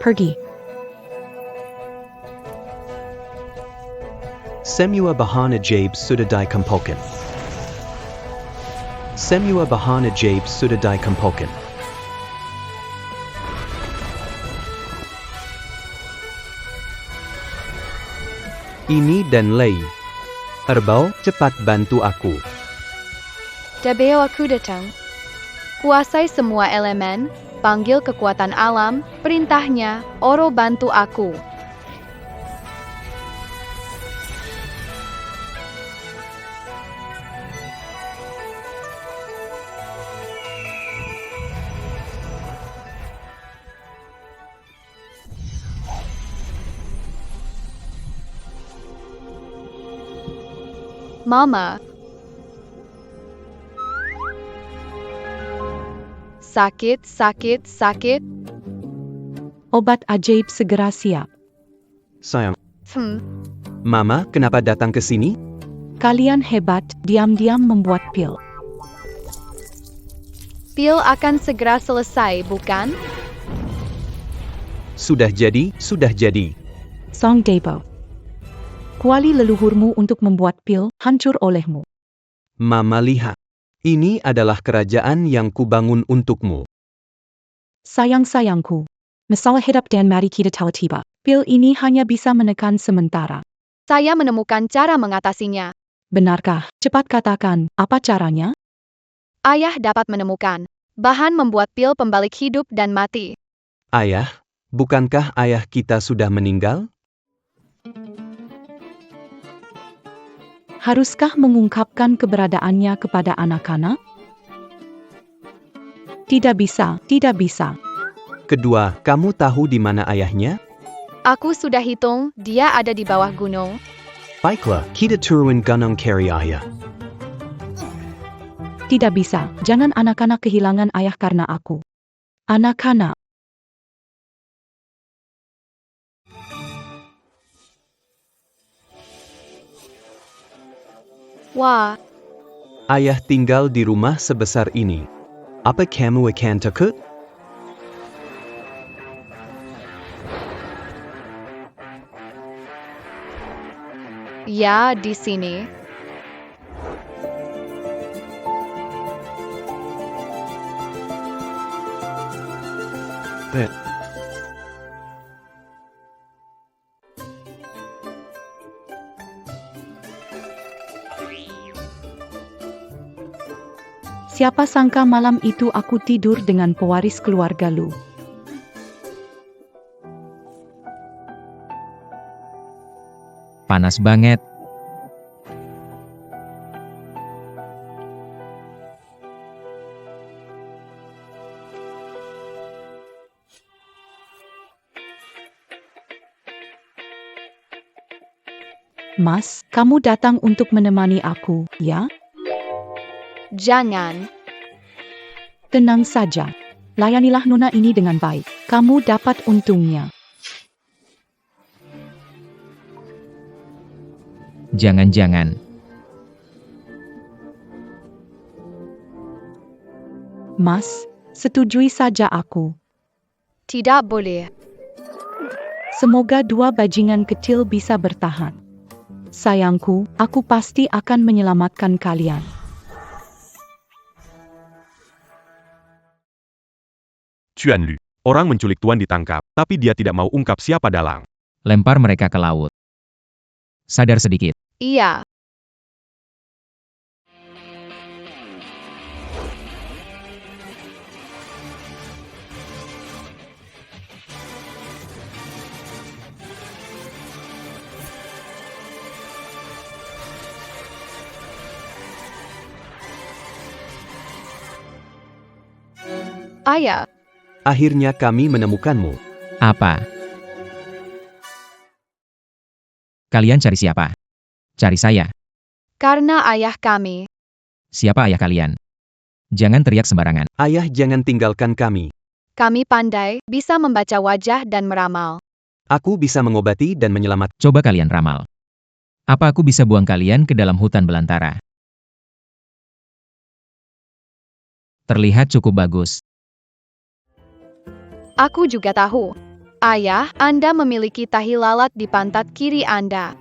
pergi. Semua bahan ajaib sudah dikumpulkan. Semua bahan ajaib sudah dikumpulkan. Ini dan lain. Erbau, cepat bantu aku. Debeo aku datang. Kuasai semua elemen, panggil kekuatan alam, perintahnya, Oro bantu aku. Mama. Sakit, sakit, sakit. Obat ajaib segera siap. Sayang. Mama, kenapa datang ke sini? Kalian hebat, diam-diam membuat pil. Pil akan segera selesai, bukan? Sudah jadi, sudah jadi. Song Debo. Kuali leluhurmu untuk membuat pil, hancur olehmu. Mama lihat. Ini adalah kerajaan yang kubangun untukmu. Sayang-sayangku. Masalah hidup dan mati kita telah tiba. Pil ini hanya bisa menekan sementara. Saya menemukan cara mengatasinya. Benarkah? Cepat katakan, apa caranya? Ayah dapat menemukan bahan membuat pil pembalik hidup dan mati. Ayah, bukankah ayah kita sudah meninggal? Haruskah mengungkapkan keberadaannya kepada anak-anak? Tidak bisa, tidak bisa. Kedua, kamu tahu di mana ayahnya? Aku sudah hitung, dia ada di bawah gunung. Baiklah, kita turun gunung cari ayah. Tidak bisa, jangan anak-anak kehilangan ayah karena aku. Anak-anak. Wah, Ayah tinggal di rumah sebesar ini. Apa kamu akan takut? ya di sini. Siapa sangka malam itu aku tidur dengan pewaris keluarga Lu. Panas banget. Mas, kamu datang untuk menemani aku, ya? Jangan. Tenang saja. Layanilah Nona ini dengan baik. Kamu dapat untungnya. Jangan-jangan. Mas, setujui saja aku. Tidak boleh. Semoga dua bajingan kecil bisa bertahan. Sayangku, aku pasti akan menyelamatkan kalian. Xuan Lu. Orang menculik Tuan ditangkap, tapi dia tidak mau ungkap siapa dalang. Lempar mereka ke laut. Sadar sedikit. Iya. Ayah. Akhirnya kami menemukanmu. Apa? Kalian cari siapa? Cari saya. Karena ayah kami. Siapa ayah kalian? Jangan teriak sembarangan. Ayah, jangan tinggalkan kami. Kami pandai, bisa membaca wajah dan meramal. Aku bisa mengobati dan menyelamatkan. Coba kalian ramal. Apa aku bisa buang kalian ke dalam hutan belantara? Terlihat cukup bagus. Aku juga tahu. Ayah, Anda memiliki tahi lalat di pantat kiri Anda.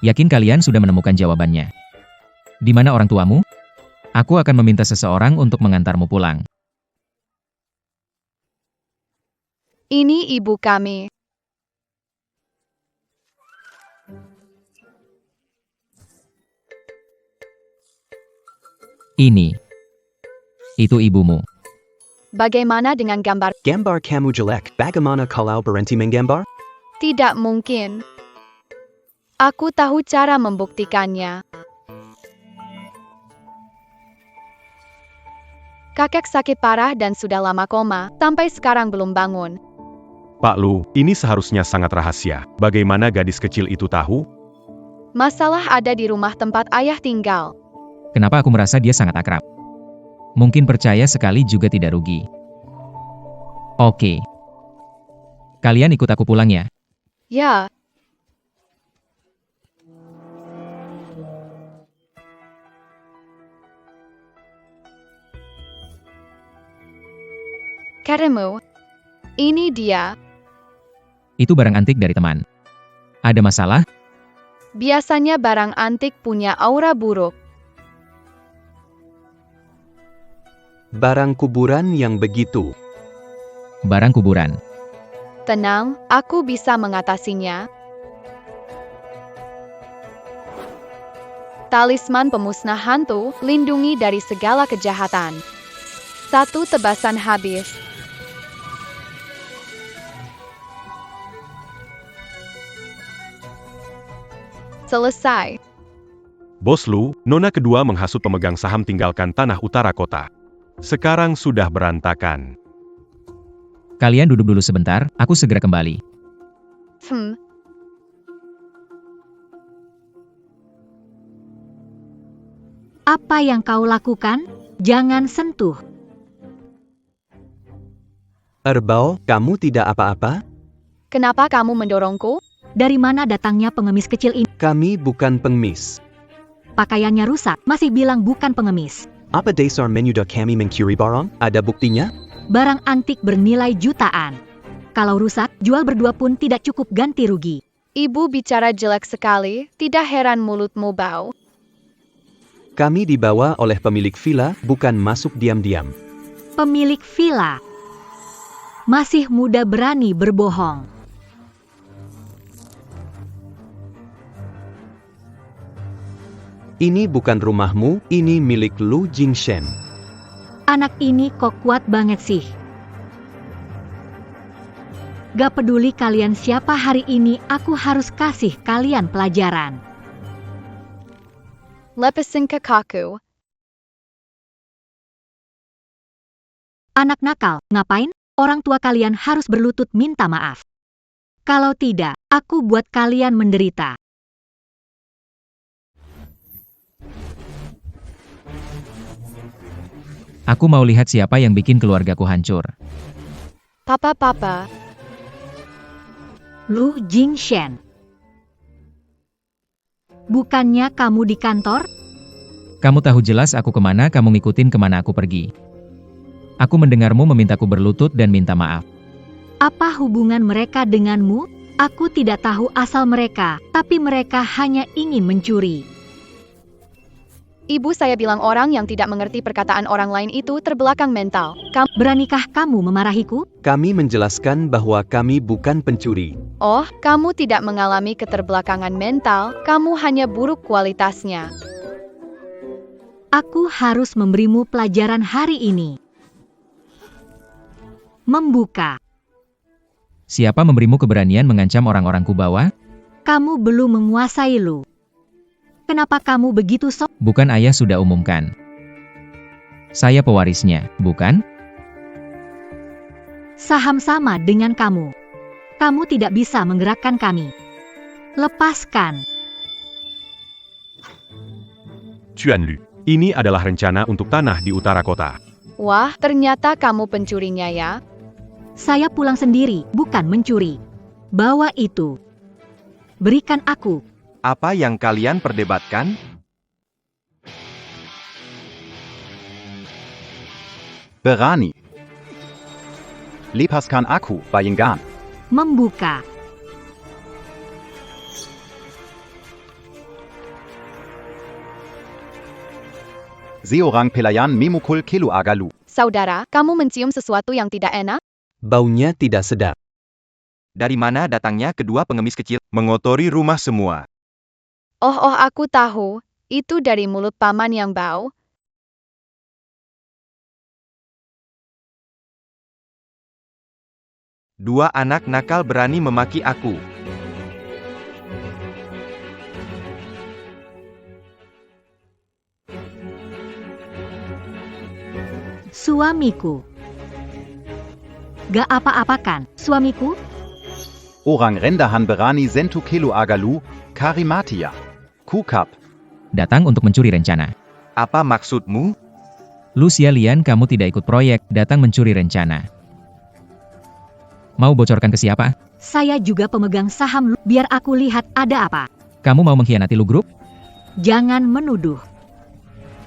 Yakin kalian sudah menemukan jawabannya? Di mana orang tuamu? Aku akan meminta seseorang untuk mengantarmu pulang. Ini ibu kami. Ini. Itu ibumu. Bagaimana dengan gambar? Gambar kamu jelek, bagaimana kalau berhenti menggambar? Tidak mungkin. Aku tahu cara membuktikannya. Kakek sakit parah dan sudah lama koma, sampai sekarang belum bangun. Pak Lu, ini seharusnya sangat rahasia. Bagaimana gadis kecil itu tahu? Masalah ada di rumah tempat ayah tinggal. Kenapa aku merasa dia sangat akrab? Mungkin percaya sekali juga tidak rugi. Oke. Kalian ikut aku pulang ya. Ya. Karemu. Ini dia. Itu barang antik dari teman. Ada masalah? Biasanya barang antik punya aura buruk. Barang kuburan yang begitu. Barang kuburan. Tenang, aku bisa mengatasinya. Talisman pemusnah hantu, lindungi dari segala kejahatan. 1 tebasan habis. Selesai. Bos Lu, nona kedua menghasut pemegang saham tinggalkan tanah utara kota. Sekarang sudah berantakan. Kalian duduk dulu sebentar, aku segera kembali. Apa yang kau lakukan? Jangan sentuh. Erbau, kamu tidak apa-apa? Kenapa kamu mendorongku? Dari mana datangnya pengemis kecil ini? Kami bukan pengemis. Pakaiannya rusak, masih bilang bukan pengemis. Apa dasar menyudah kami mencuri barang? Ada buktinya? Barang antik bernilai jutaan. Kalau rusak, jual berdua pun tidak cukup ganti rugi. Ibu bicara jelek sekali, tidak heran mulutmu bau. Kami dibawa oleh pemilik villa, bukan masuk diam-diam. Pemilik villa. Masih muda berani berbohong. Ini bukan rumahmu, ini milik Lu Jingshen. Anak ini kok kuat banget sih. Gak peduli kalian siapa hari ini, aku harus kasih kalian pelajaran. Lepasin kakakku. Anak nakal, ngapain? Orang tua kalian harus berlutut minta maaf. Kalau tidak, aku buat kalian menderita. Aku mau lihat siapa yang bikin keluargaku hancur. Papa. Lu Jingshen. Bukannya kamu di kantor? Kamu tahu jelas aku kemana, kamu ngikutin kemana aku pergi. Aku mendengarmu memintaku berlutut dan minta maaf. Apa hubungan mereka denganmu? Aku tidak tahu asal mereka, tapi mereka hanya ingin mencuri. Ibu saya bilang orang yang tidak mengerti perkataan orang lain itu terbelakang mental. Beranikah kamu memarahiku? Kami menjelaskan bahwa kami bukan pencuri. Oh, kamu tidak mengalami keterbelakangan mental, kamu hanya buruk kualitasnya. Aku harus memberimu pelajaran hari ini. Membuka. Siapa memberimu keberanian mengancam orang-orang Kubawa? Kamu belum menguasai Lu. Kenapa kamu begitu sok? Bukan ayah sudah umumkan. Saya pewarisnya, bukan? Saham sama dengan kamu. Kamu tidak bisa menggerakkan kami. Lepaskan. Chuan Lu, ini adalah rencana untuk tanah di utara kota. Wah, ternyata kamu pencurinya ya. Saya pulang sendiri, bukan mencuri. Bawa itu. Berikan aku. Apa yang kalian perdebatkan? Berani. Lepaskan aku, Bayangkan. Membuka. Seorang pelayan memukul Kelu Agalu. Saudara, kamu mencium sesuatu yang tidak enak? Baunya tidak sedap. Dari mana datangnya kedua pengemis kecil? Mengotori rumah semua. Oh, aku tahu. Itu dari mulut paman yang bau. Dua anak nakal berani memaki aku. Suamiku. Gak apa-apakan, suamiku? Orang rendahan berani sentuh Kelu Agalu, Karimatia. Kukap. Datang untuk mencuri rencana. Apa maksudmu? Lucia Lian, kamu tidak ikut proyek, datang mencuri rencana. Mau bocorkan ke siapa? Saya juga pemegang saham Lu, biar aku lihat ada apa. Kamu mau mengkhianati Lu Group? Jangan menuduh.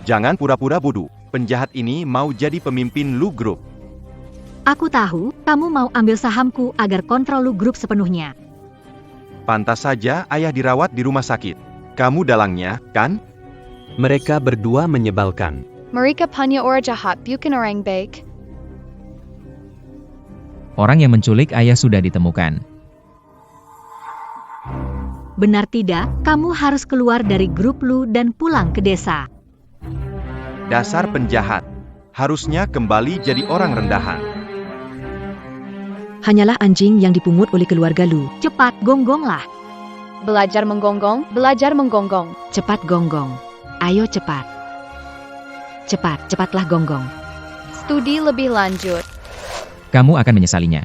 Jangan pura-pura bodoh. Penjahat ini mau jadi pemimpin Lu Group. Aku tahu, kamu mau ambil sahamku agar kontrol Lu Group sepenuhnya. Pantas saja ayah dirawat di rumah sakit. Kamu dalangnya, kan? Mereka berdua menyebalkan. Mereka punya orang jahat, bukan orang baik. Orang yang menculik ayah sudah ditemukan. Benar tidak, kamu harus keluar dari grup Lu dan pulang ke desa. Dasar penjahat. Harusnya kembali jadi orang rendahan. Hanyalah anjing yang dipungut oleh keluarga Lu. Cepat, gonggonglah. Belajar menggonggong, belajar menggonggong. Cepat gonggong. Ayo cepat. Cepatlah gonggong. Studi lebih lanjut. Kamu akan menyesalinya.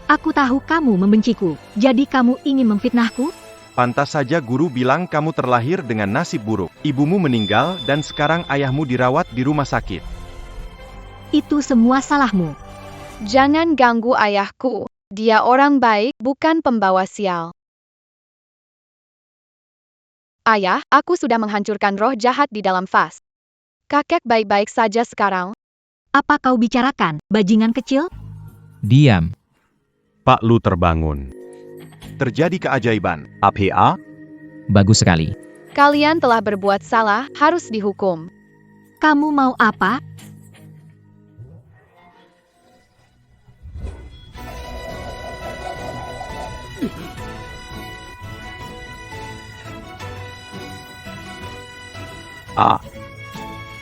Aku tahu kamu membenciku, jadi kamu ingin memfitnahku? Pantas saja guru bilang kamu terlahir dengan nasib buruk. Ibumu meninggal dan sekarang ayahmu dirawat di rumah sakit. Itu semua salahmu. Jangan ganggu ayahku. Dia orang baik, bukan pembawa sial. Ayah, aku sudah menghancurkan roh jahat di dalam vas. Kakek baik-baik saja sekarang. Apa kau bicarakan, bajingan kecil? Diam. Pak Lu terbangun. Terjadi keajaiban. APA? Bagus sekali. Kalian telah berbuat salah, harus dihukum. Kamu mau apa?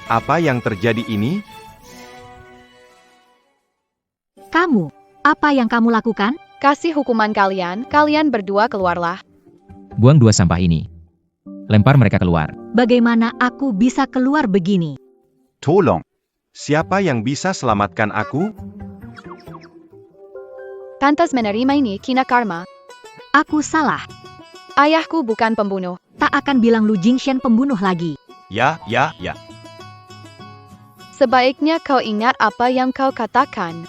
Apa yang terjadi ini? Kamu, apa yang kamu lakukan? Kasih hukuman kalian, kalian berdua keluarlah. Buang dua sampah ini. Lempar mereka keluar. Bagaimana aku bisa keluar begini? Tolong. Siapa yang bisa selamatkan aku? Pantas menerima ini, kina karma. Aku salah. Ayahku bukan pembunuh. Tak akan bilang Lu Jingxian pembunuh lagi. Ya. Sebaiknya kau ingat apa yang kau katakan.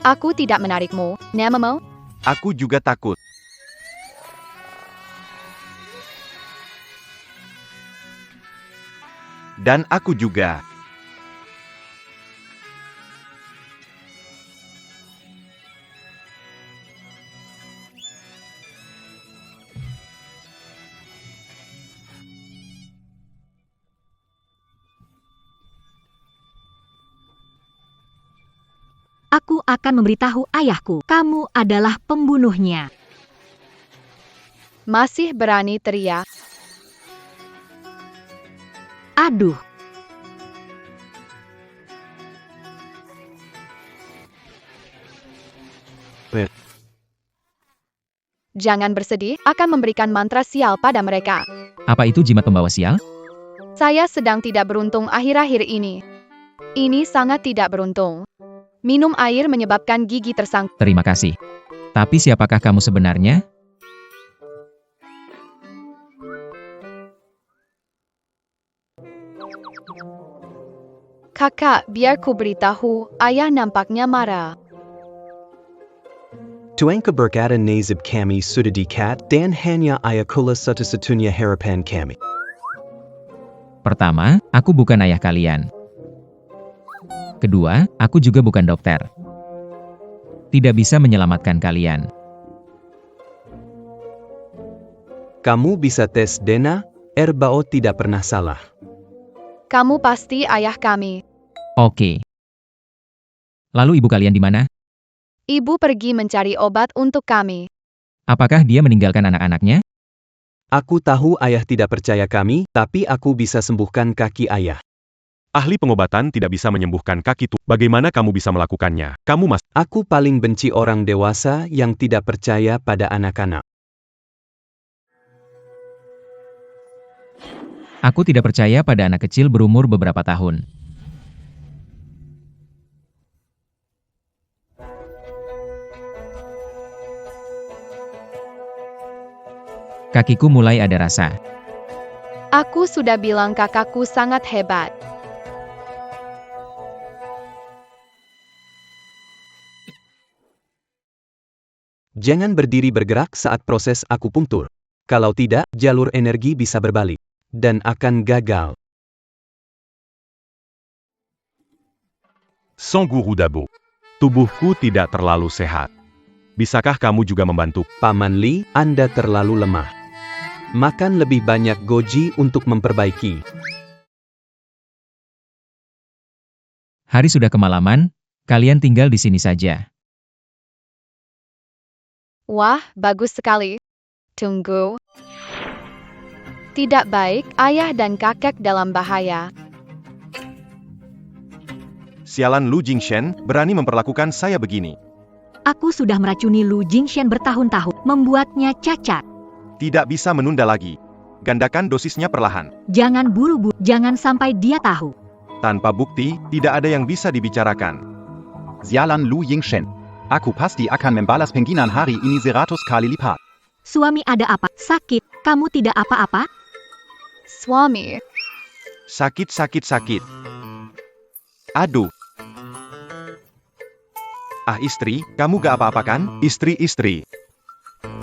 Aku tidak menarikmu, namamu? Aku juga takut. Dan aku juga. Aku akan memberitahu ayahku, kamu adalah pembunuhnya. Masih berani teriak. Aduh. Jangan bersedih, akan memberikan mantra sial pada mereka. Apa itu jimat pembawa sial? Saya sedang tidak beruntung akhir-akhir ini. Ini sangat tidak beruntung. Minum air menyebabkan gigi tersangkut. Terima kasih. Tapi siapakah kamu sebenarnya? Kakak, biar ku beritahu, ayah nampaknya marah. Tuangka berkata nasib kami sudah dikat dan hanya ayakula satu-satunya harapan kami. Pertama, aku bukan ayah kalian. Kedua, aku juga bukan dokter. Tidak bisa menyelamatkan kalian. Kamu bisa tes DNA, Erbao tidak pernah salah. Kamu pasti ayah kami. Oke. Lalu ibu kalian di mana? Ibu pergi mencari obat untuk kami. Apakah dia meninggalkan anak-anaknya? Aku tahu ayah tidak percaya kami, tapi aku bisa sembuhkan kaki ayah. Ahli pengobatan tidak bisa menyembuhkan kaki tua. Bagaimana kamu bisa melakukannya? Kamu Aku paling benci orang dewasa yang tidak percaya pada anak-anak. Aku tidak percaya pada anak kecil berumur beberapa tahun. Kakiku mulai ada rasa. Aku sudah bilang kakakku sangat hebat. Jangan berdiri bergerak saat proses akupunktur. Kalau tidak, jalur energi bisa berbalik dan akan gagal. Sang Guru Dabo. Tubuhku tidak terlalu sehat. Bisakah kamu juga membantu? Paman Li, Anda terlalu lemah. Makan lebih banyak goji untuk memperbaiki. Hari sudah kemalaman, kalian tinggal di sini saja. Wah, bagus sekali. Tunggu. Tidak baik, ayah dan kakek dalam bahaya. Sialan Lu Jingshen, berani memperlakukan saya begini. Aku sudah meracuni Lu Jingshen bertahun-tahun, membuatnya cacat. Tidak bisa menunda lagi. Gandakan dosisnya perlahan. Jangan buru-buru, jangan sampai dia tahu. Tanpa bukti, tidak ada yang bisa dibicarakan. Sialan Lu Jingshen. Aku pasti akan membalas penghinaan hari ini 100 kali lipat. Suami ada apa? Sakit? Kamu tidak apa-apa? Suami, Sakit. Aduh. Ah istri, kamu gak apa-apa kan? Istri.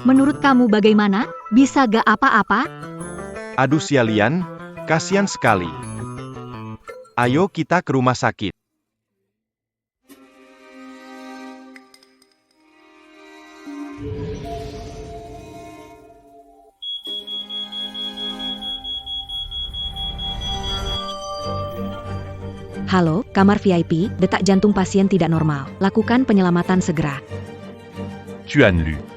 Menurut kamu bagaimana? Bisa gak apa-apa? Aduh sialian, kasihan sekali. Ayo kita ke rumah sakit. Halo, kamar VIP, detak jantung pasien tidak normal. Lakukan penyelamatan segera. Chuan Lu.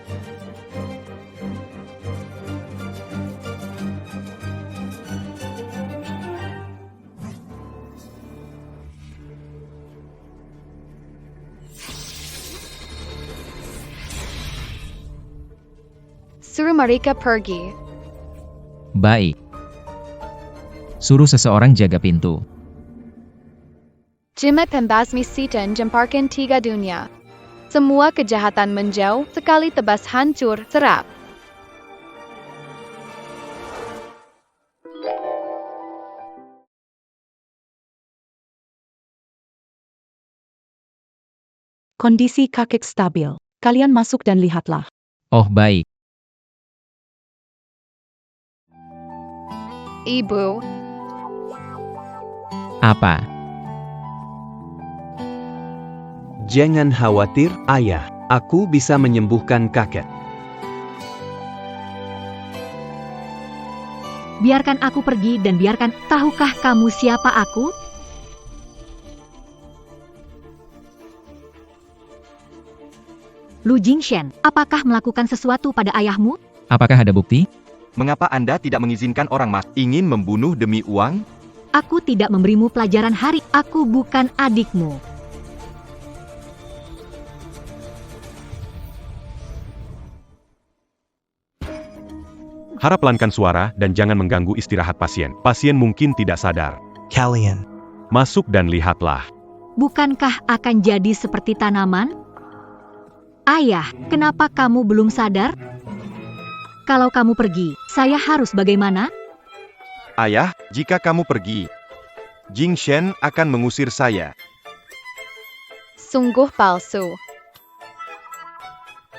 suruh mereka pergi. Baik. Suruh seseorang jaga pintu. Jimat pembasmi setan jemparkan 3 dunia. Semua kejahatan menjauh, sekali tebas hancur, serap. Kondisi kakek stabil. Kalian masuk dan lihatlah. Oh baik. Ibu, Apa? Jangan khawatir, ayah. Aku bisa menyembuhkan kakek. Biarkan aku pergi dan biarkan, tahukah kamu siapa aku? Lu Jingshen, apakah melakukan sesuatu pada ayahmu? Apakah ada bukti? Mengapa Anda tidak mengizinkan orang ingin membunuh demi uang? Aku tidak memberimu pelajaran hari, aku bukan adikmu. Harap pelankan suara dan jangan mengganggu istirahat pasien. Pasien mungkin tidak sadar. Kalian. Masuk dan lihatlah. Bukankah akan jadi seperti tanaman? Ayah, kenapa kamu belum sadar? Kalau kamu pergi, saya harus bagaimana? Ayah, jika kamu pergi, Jingshen akan mengusir saya. sungguh palsu.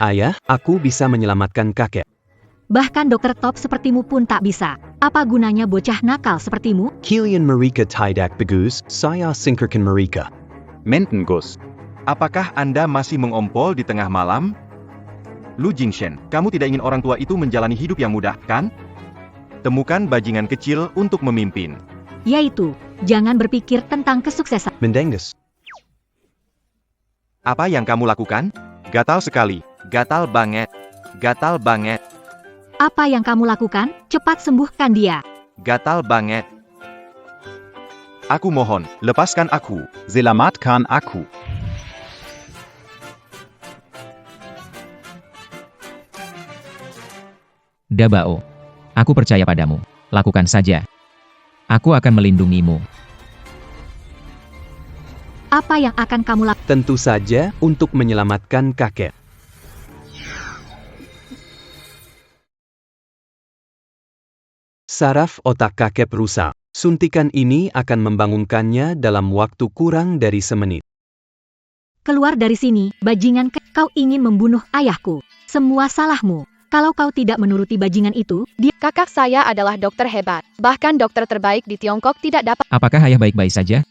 Ayah, aku bisa menyelamatkan kakek. Bahkan dokter top sepertimu pun tak bisa. Apa gunanya bocah nakal sepertimu? Kalian mereka tidak bagus, saya singkirkan mereka. Mentengus. Apakah Anda masih mengompol di tengah malam? Lu Jingshen, kamu tidak ingin orang tua itu menjalani hidup yang mudah, kan? Temukan bajingan kecil untuk memimpin. Yaitu, jangan berpikir tentang kesuksesan. Mendengus. Apa yang kamu lakukan? Gatal sekali. Gatal banget. Gatal banget. Apa yang kamu lakukan? Cepat sembuhkan dia. Gatal banget. Aku mohon, lepaskan aku. Selamatkan aku. Dabao. Aku percaya padamu. Lakukan saja. Aku akan melindungimu. Apa yang akan kamu lakukan? Tentu saja untuk menyelamatkan kakek. Saraf otak kakek rusak. Suntikan ini akan membangunkannya dalam waktu kurang dari semenit. Keluar dari sini, bajingan kau ingin membunuh ayahku. Semua salahmu. Kalau kau tidak menuruti bajingan itu, dia... Kakak saya adalah dokter hebat. Bahkan dokter terbaik di Tiongkok tidak dapat. Apakah ayah baik-baik saja?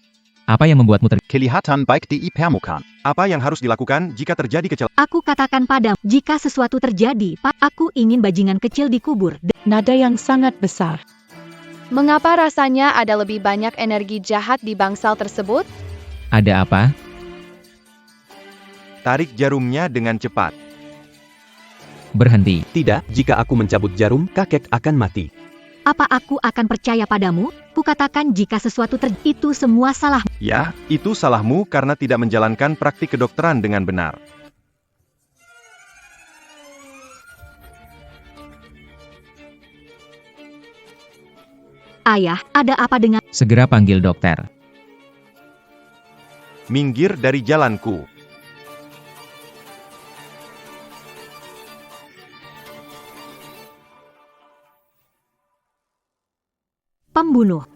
Apa yang membuatmu Kelihatan baik di Permukaan. Apa yang harus dilakukan jika terjadi kecelakaan? Aku katakan padamu, jika sesuatu terjadi, Pak, aku ingin bajingan kecil dikubur. Nada yang sangat besar. Mengapa rasanya ada lebih banyak energi jahat di bangsal tersebut? Ada apa? Tarik jarumnya dengan cepat. Berhenti. Tidak, jika aku mencabut jarum, kakek akan mati. Apa aku akan percaya padamu? Kukatakan jika sesuatu itu semua salah. Ya, itu salahmu karena tidak menjalankan praktik kedokteran dengan benar. Ayah, ada apa dengan... Segera panggil dokter. Minggir dari jalanku. Pembunuh.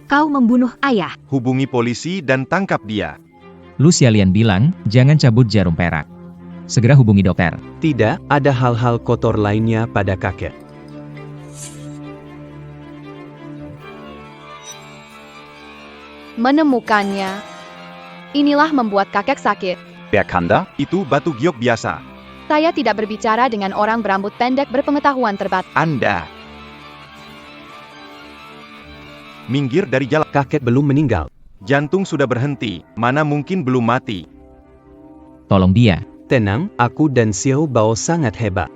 Kau membunuh ayah. Hubungi polisi dan tangkap dia. Lu Xiaolian bilang, jangan cabut jarum perak. Segera hubungi dokter. Tidak, ada hal-hal kotor lainnya pada kakek. Menemukannya. Inilah membuat kakek sakit. Berkanda? Itu batu giok biasa. Saya tidak berbicara dengan orang berambut pendek berpengetahuan terbatas. Anda. Minggir dari jalan. Kakek belum meninggal. Jantung sudah berhenti, mana mungkin belum mati. Tolong dia. Tenang, aku dan Xiao Bao sangat hebat.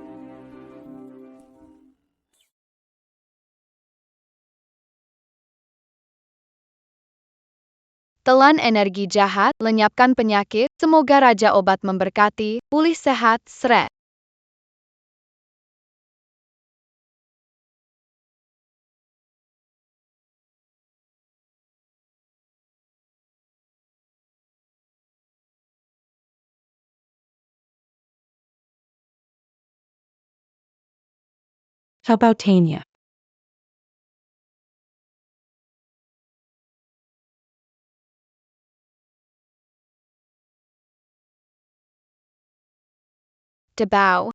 Telan energi jahat, lenyapkan penyakit, semoga Raja Obat memberkati, pulih sehat, Sret. How about Tanya? Dabao.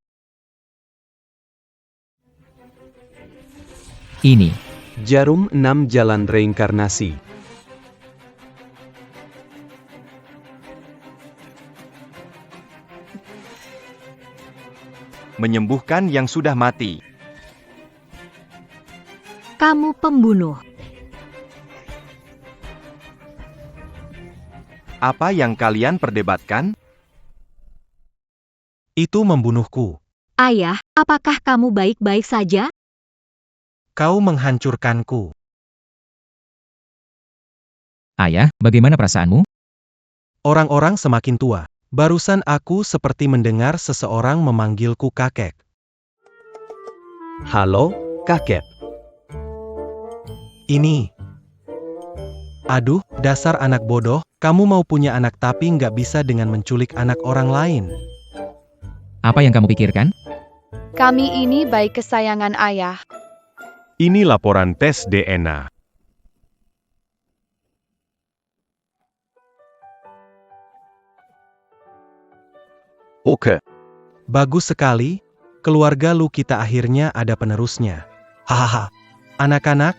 Ini. Jarum 6 jalan reinkarnasi. Menyembuhkan yang sudah mati. Kamu pembunuh. Apa yang kalian perdebatkan? Itu membunuhku. Ayah, apakah kamu baik-baik saja? Kau menghancurkanku. Ayah, bagaimana perasaanmu? Orang-orang semakin tua. Barusan aku seperti mendengar seseorang memanggilku kakek. Halo, kakek. Ini. Aduh, dasar anak bodoh, kamu mau punya anak tapi nggak bisa dengan menculik anak orang lain. Apa yang kamu pikirkan? Kami ini bayi kesayangan ayah. Ini laporan tes DNA. Oke. Bagus sekali, keluarga lu kita akhirnya ada penerusnya. Hahaha. Anak-anak,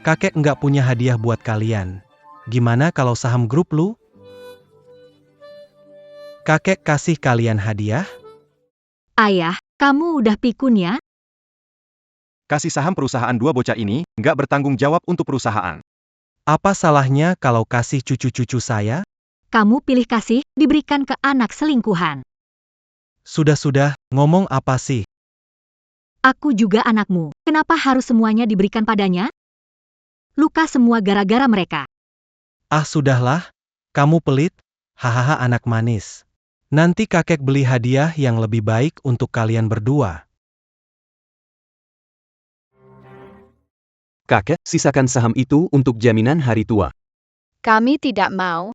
kakek nggak punya hadiah buat kalian. Gimana kalau saham grup lu? Kakek kasih kalian hadiah? Ayah, kamu udah pikun ya? Kasih saham perusahaan dua bocah ini, nggak bertanggung jawab untuk perusahaan. Apa salahnya kalau kasih cucu-cucu saya? Kamu pilih kasih, diberikan ke anak selingkuhan. Sudah-sudah, ngomong apa sih? Aku juga anakmu, kenapa harus semuanya diberikan padanya? Luka semua gara-gara mereka. Ah sudahlah, kamu pelit, hahaha anak manis. Nanti kakek beli hadiah yang lebih baik untuk kalian berdua. Kakek, sisakan saham itu untuk jaminan hari tua. Kami tidak mau.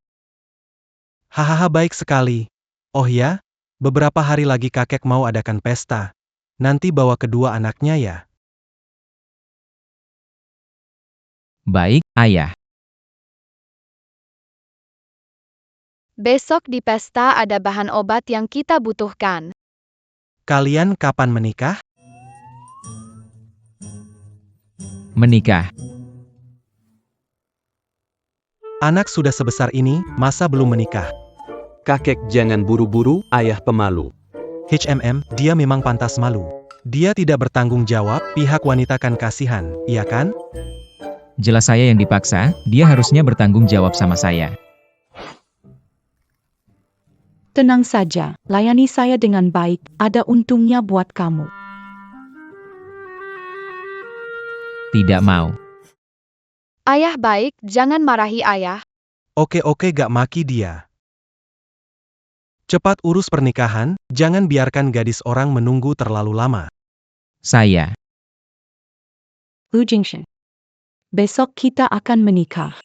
Hahaha baik sekali. Oh ya, beberapa hari lagi kakek mau adakan pesta. Nanti bawa kedua anaknya ya. Baik, Ayah. Besok di pesta ada bahan obat yang kita butuhkan. Kalian kapan menikah? Menikah. Anak sudah sebesar ini, masa belum menikah? Kakek jangan buru-buru, ayah pemalu. Dia memang pantas malu. Dia tidak bertanggung jawab, pihak wanita kan kasihan, iya kan? Jelas saya yang dipaksa, dia harusnya bertanggung jawab sama saya. Tenang saja, layani saya dengan baik, ada untungnya buat kamu. Tidak mau. Ayah baik, jangan marahi ayah. Oke gak maki dia. Cepat urus pernikahan, jangan biarkan gadis orang menunggu terlalu lama. Saya. Lu Jingshen. Besok kita akan menikah.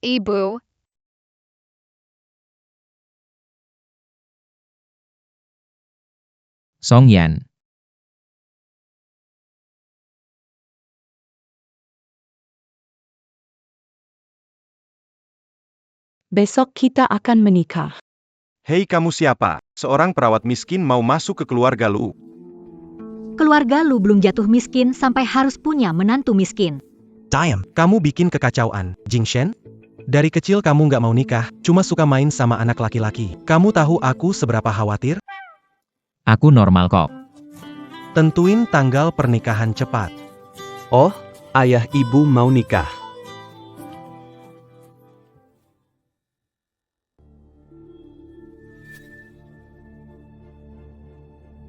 Ibu, Song Yan. Besok kita akan menikah. Hei kamu siapa? Seorang perawat miskin mau masuk ke keluarga Lu. Keluarga lu belum jatuh miskin sampai harus punya menantu miskin. Kamu bikin kekacauan, Jingshen. Dari kecil kamu gak mau nikah, cuma suka main sama anak laki-laki. Kamu tahu aku seberapa khawatir? Aku normal kok. Tentuin tanggal pernikahan cepat. Oh, ayah ibu mau nikah.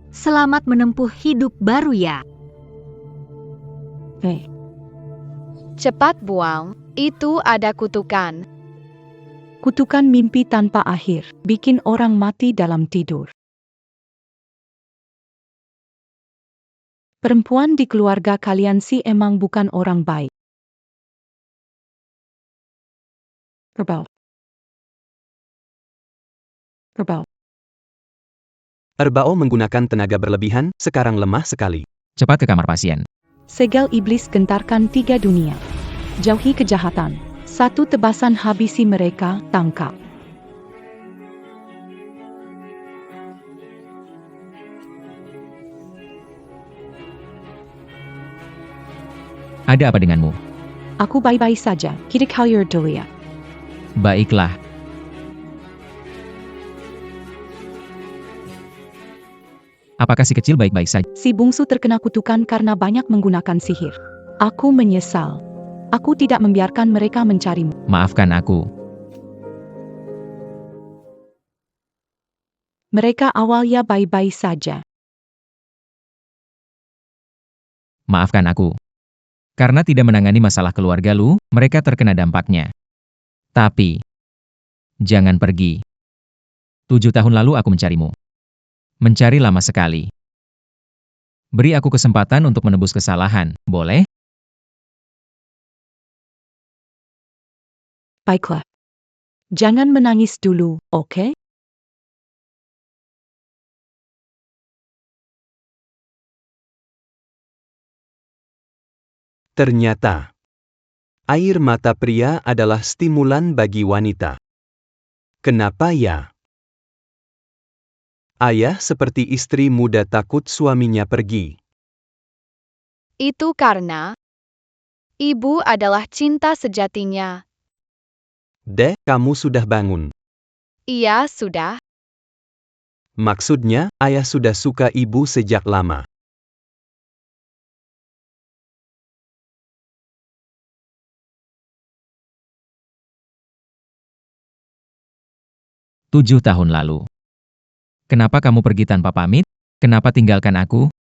Selamat menempuh hidup baru ya. cepat buang. Itu ada kutukan. Kutukan mimpi tanpa akhir, bikin orang mati dalam tidur. Perempuan di keluarga kalian sih emang bukan orang baik. Kerbau. Erbao menggunakan tenaga berlebihan, sekarang lemah sekali. Cepat ke kamar pasien. Segel iblis gentarkan 3 dunia. Jauhi kejahatan. 1 tebasan habisi mereka, tangkap. Ada apa denganmu? Aku baik-baik saja, kita kau dulu ya. Baiklah. Apakah si kecil baik-baik saja? Si bungsu terkena kutukan karena banyak menggunakan sihir. Aku menyesal. Aku tidak membiarkan mereka mencarimu. Maafkan aku. Mereka awalnya baik-baik saja. Maafkan aku. Karena tidak menangani masalah keluarga lu, mereka terkena dampaknya. Tapi, jangan pergi. 7 tahun lalu aku mencarimu. Mencari lama sekali. Beri aku kesempatan untuk menebus kesalahan, boleh? Baiklah. Jangan menangis dulu, oke? Ternyata, air mata pria adalah stimulan bagi wanita. Kenapa ya? Ayah seperti istri muda takut suaminya pergi. Itu karena ibu adalah cinta sejatinya. Dek, kamu sudah bangun. Iya, sudah. Maksudnya, ayah sudah suka ibu sejak lama. Tujuh tahun lalu. Kenapa kamu pergi tanpa pamit? Kenapa tinggalkan aku?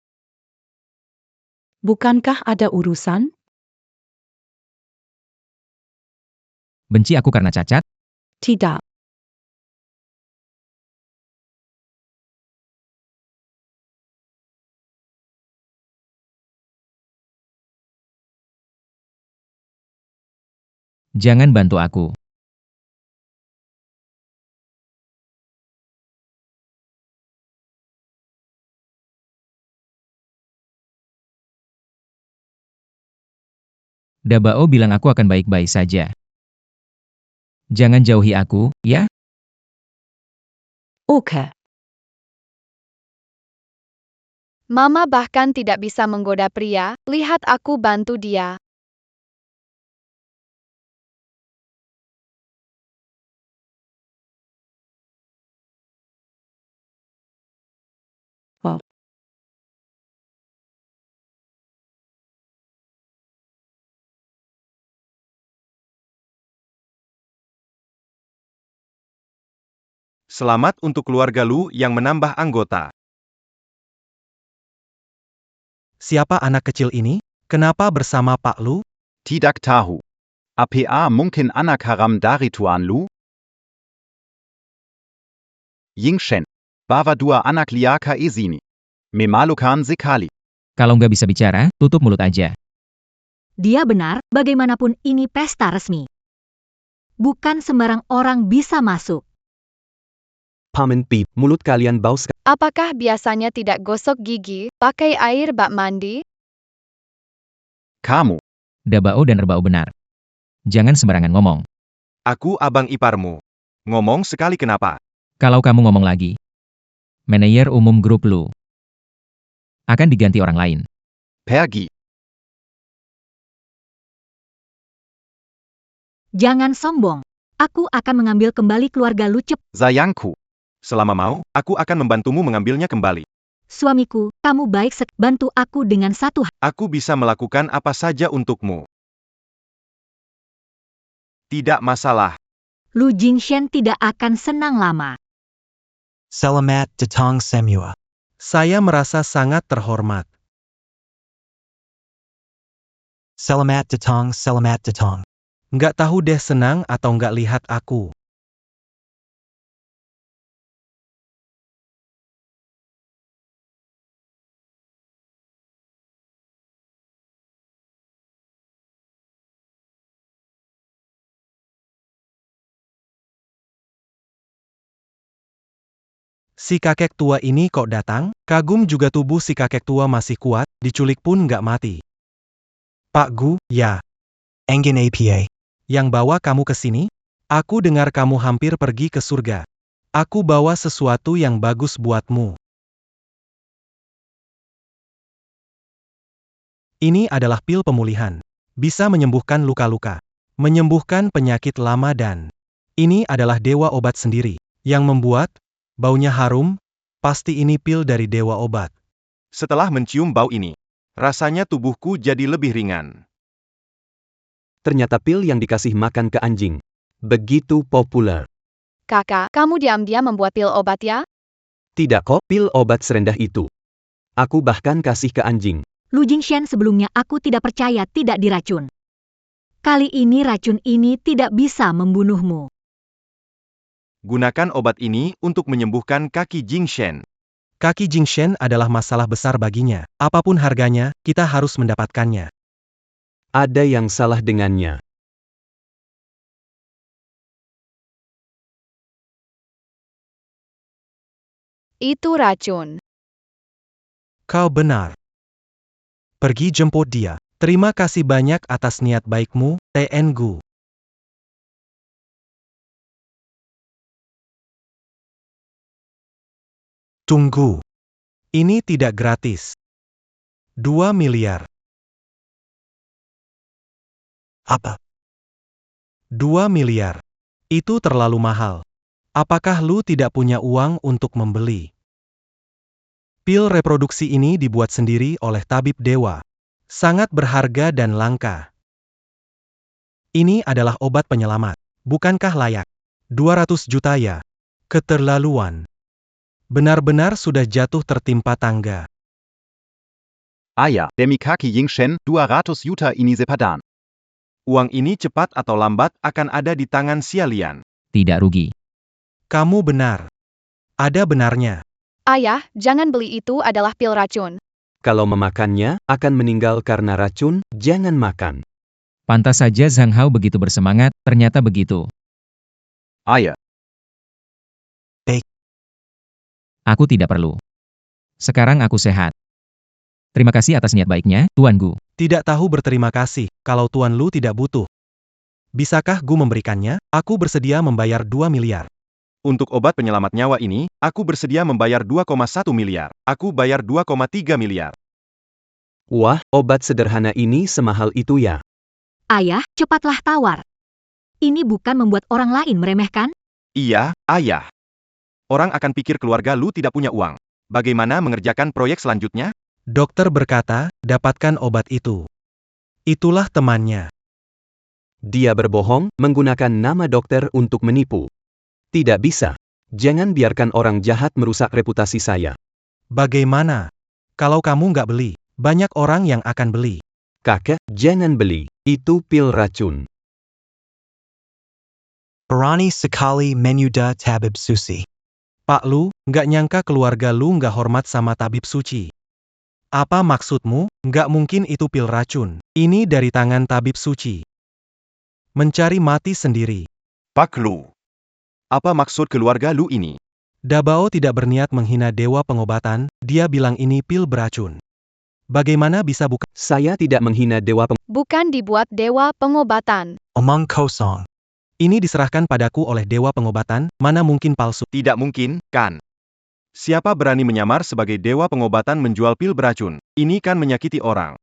Bukankah ada urusan? Benci aku karena cacat? Tidak. Jangan bantu aku. Dabao bilang aku akan baik-baik saja. Jangan jauhi aku, ya? Oke. Mama bahkan tidak bisa menggoda pria, lihat aku bantu dia. Selamat untuk keluarga Lu yang menambah anggota. Siapa anak kecil ini? Kenapa bersama Pak Lu? Tidak tahu. APA mungkin anak haram dari Tuan Lu? Yingshen. Bawa dua anak liar ke sini. Memalukan sekali. Kalau nggak bisa bicara, tutup mulut aja. Dia benar, bagaimanapun ini pesta resmi. Bukan sembarang orang bisa masuk. Paman Pip, mulut kalian bau sekali. Apakah biasanya tidak gosok gigi, pakai air bak mandi? Kamu. Dabao dan Rebao benar. Jangan sembarangan ngomong. Aku abang iparmu. Ngomong sekali kenapa? Kalau kamu ngomong lagi, manajer umum grup Lu akan diganti orang lain. Pergi. Jangan sombong. Aku akan mengambil kembali keluarga Lu cepat. Sayangku. Selama mau, aku akan membantumu mengambilnya kembali. Suamiku, kamu baik bantu aku dengan satu hal. Aku bisa melakukan apa saja untukmu. Tidak masalah. Lu Jingshen tidak akan senang lama. Selamat datang semua. Saya merasa sangat terhormat. Selamat datang, selamat datang. Nggak tahu deh senang atau nggak lihat aku. Si kakek tua ini kok datang? Kagum juga tubuh si kakek tua masih kuat, diculik pun nggak mati. Pak Gu, ya. Engin APA. Yang bawa kamu ke sini? Aku dengar kamu hampir pergi ke surga. Aku bawa sesuatu yang bagus buatmu. Ini adalah pil pemulihan. Bisa menyembuhkan luka-luka. Menyembuhkan penyakit lama dan... Ini adalah dewa obat sendiri. Yang membuat... Baunya harum, pasti ini pil dari dewa obat. Setelah mencium bau ini, rasanya tubuhku jadi lebih ringan. Ternyata pil yang dikasih makan ke anjing. Begitu populer. Kakak, kamu diam-diam membuat pil obat ya? Tidak kok, pil obat serendah itu. Aku bahkan kasih ke anjing. Lu Jingshen sebelumnya aku tidak percaya tidak diracun. Kali ini racun ini tidak bisa membunuhmu. Gunakan obat ini untuk menyembuhkan kaki Jingshen. Kaki Jingshen adalah masalah besar baginya. Apapun harganya, kita harus mendapatkannya. Ada yang salah dengannya. Itu racun. Kau benar. Pergi jemput dia. Terima kasih banyak atas niat baikmu, TN Gu. Tunggu. Ini tidak gratis. 2 miliar. Apa? 2 miliar. Itu terlalu mahal. Apakah lu tidak punya uang untuk membeli? Pil reproduksi ini dibuat sendiri oleh tabib dewa. Sangat berharga dan langka. Ini adalah obat penyelamat. Bukankah layak? 200 juta ya? Keterlaluan. Benar-benar sudah jatuh tertimpa tangga. Ayah, demi kaki Yingshen, 200 juta ini sepadan. Uang ini cepat atau lambat akan ada di tangan Xialian. Tidak rugi. Kamu benar. Ada benarnya. Ayah, jangan beli, itu adalah pil racun. Kalau memakannya, akan meninggal karena racun, jangan makan. Pantas saja Zhang Hao begitu bersemangat, ternyata begitu. Ayah, Aku tidak perlu. Sekarang aku sehat. Terima kasih atas niat baiknya, Tuan Gu. Tidak tahu berterima kasih, kalau Tuan Lu tidak butuh. Bisakah Gu memberikannya? Aku bersedia membayar 2 miliar. Untuk obat penyelamat nyawa ini, aku bersedia membayar 2,1 miliar. Aku bayar 2,3 miliar. Wah, obat sederhana ini semahal itu ya? Ayah, cepatlah tawar. Ini bukan membuat orang lain meremehkan? Iya, ayah. Orang akan pikir keluarga lu tidak punya uang. Bagaimana mengerjakan proyek selanjutnya? Dokter berkata, dapatkan obat itu. Itulah temannya. Dia berbohong, menggunakan nama dokter untuk menipu. Tidak bisa. Jangan biarkan orang jahat merusak reputasi saya. Bagaimana? Kalau kamu nggak beli, banyak orang yang akan beli. Kakek, jangan beli. Itu pil racun. Berani sekali menyudah tabib suci. Pak Lu, nggak nyangka keluarga Lu nggak hormat sama tabib suci. Apa maksudmu? Nggak mungkin itu pil racun. Ini dari tangan tabib suci. Mencari mati sendiri. Pak Lu. Apa maksud keluarga lu ini? Dabao tidak berniat menghina dewa pengobatan, dia bilang ini pil beracun. Bagaimana bisa bukan? Saya tidak menghina dewa Bukan dibuat dewa pengobatan. Omong kosong. Ini diserahkan padaku oleh dewa pengobatan, mana mungkin palsu. Tidak mungkin, kan? Siapa berani menyamar sebagai dewa pengobatan menjual pil beracun? Ini kan menyakiti orang.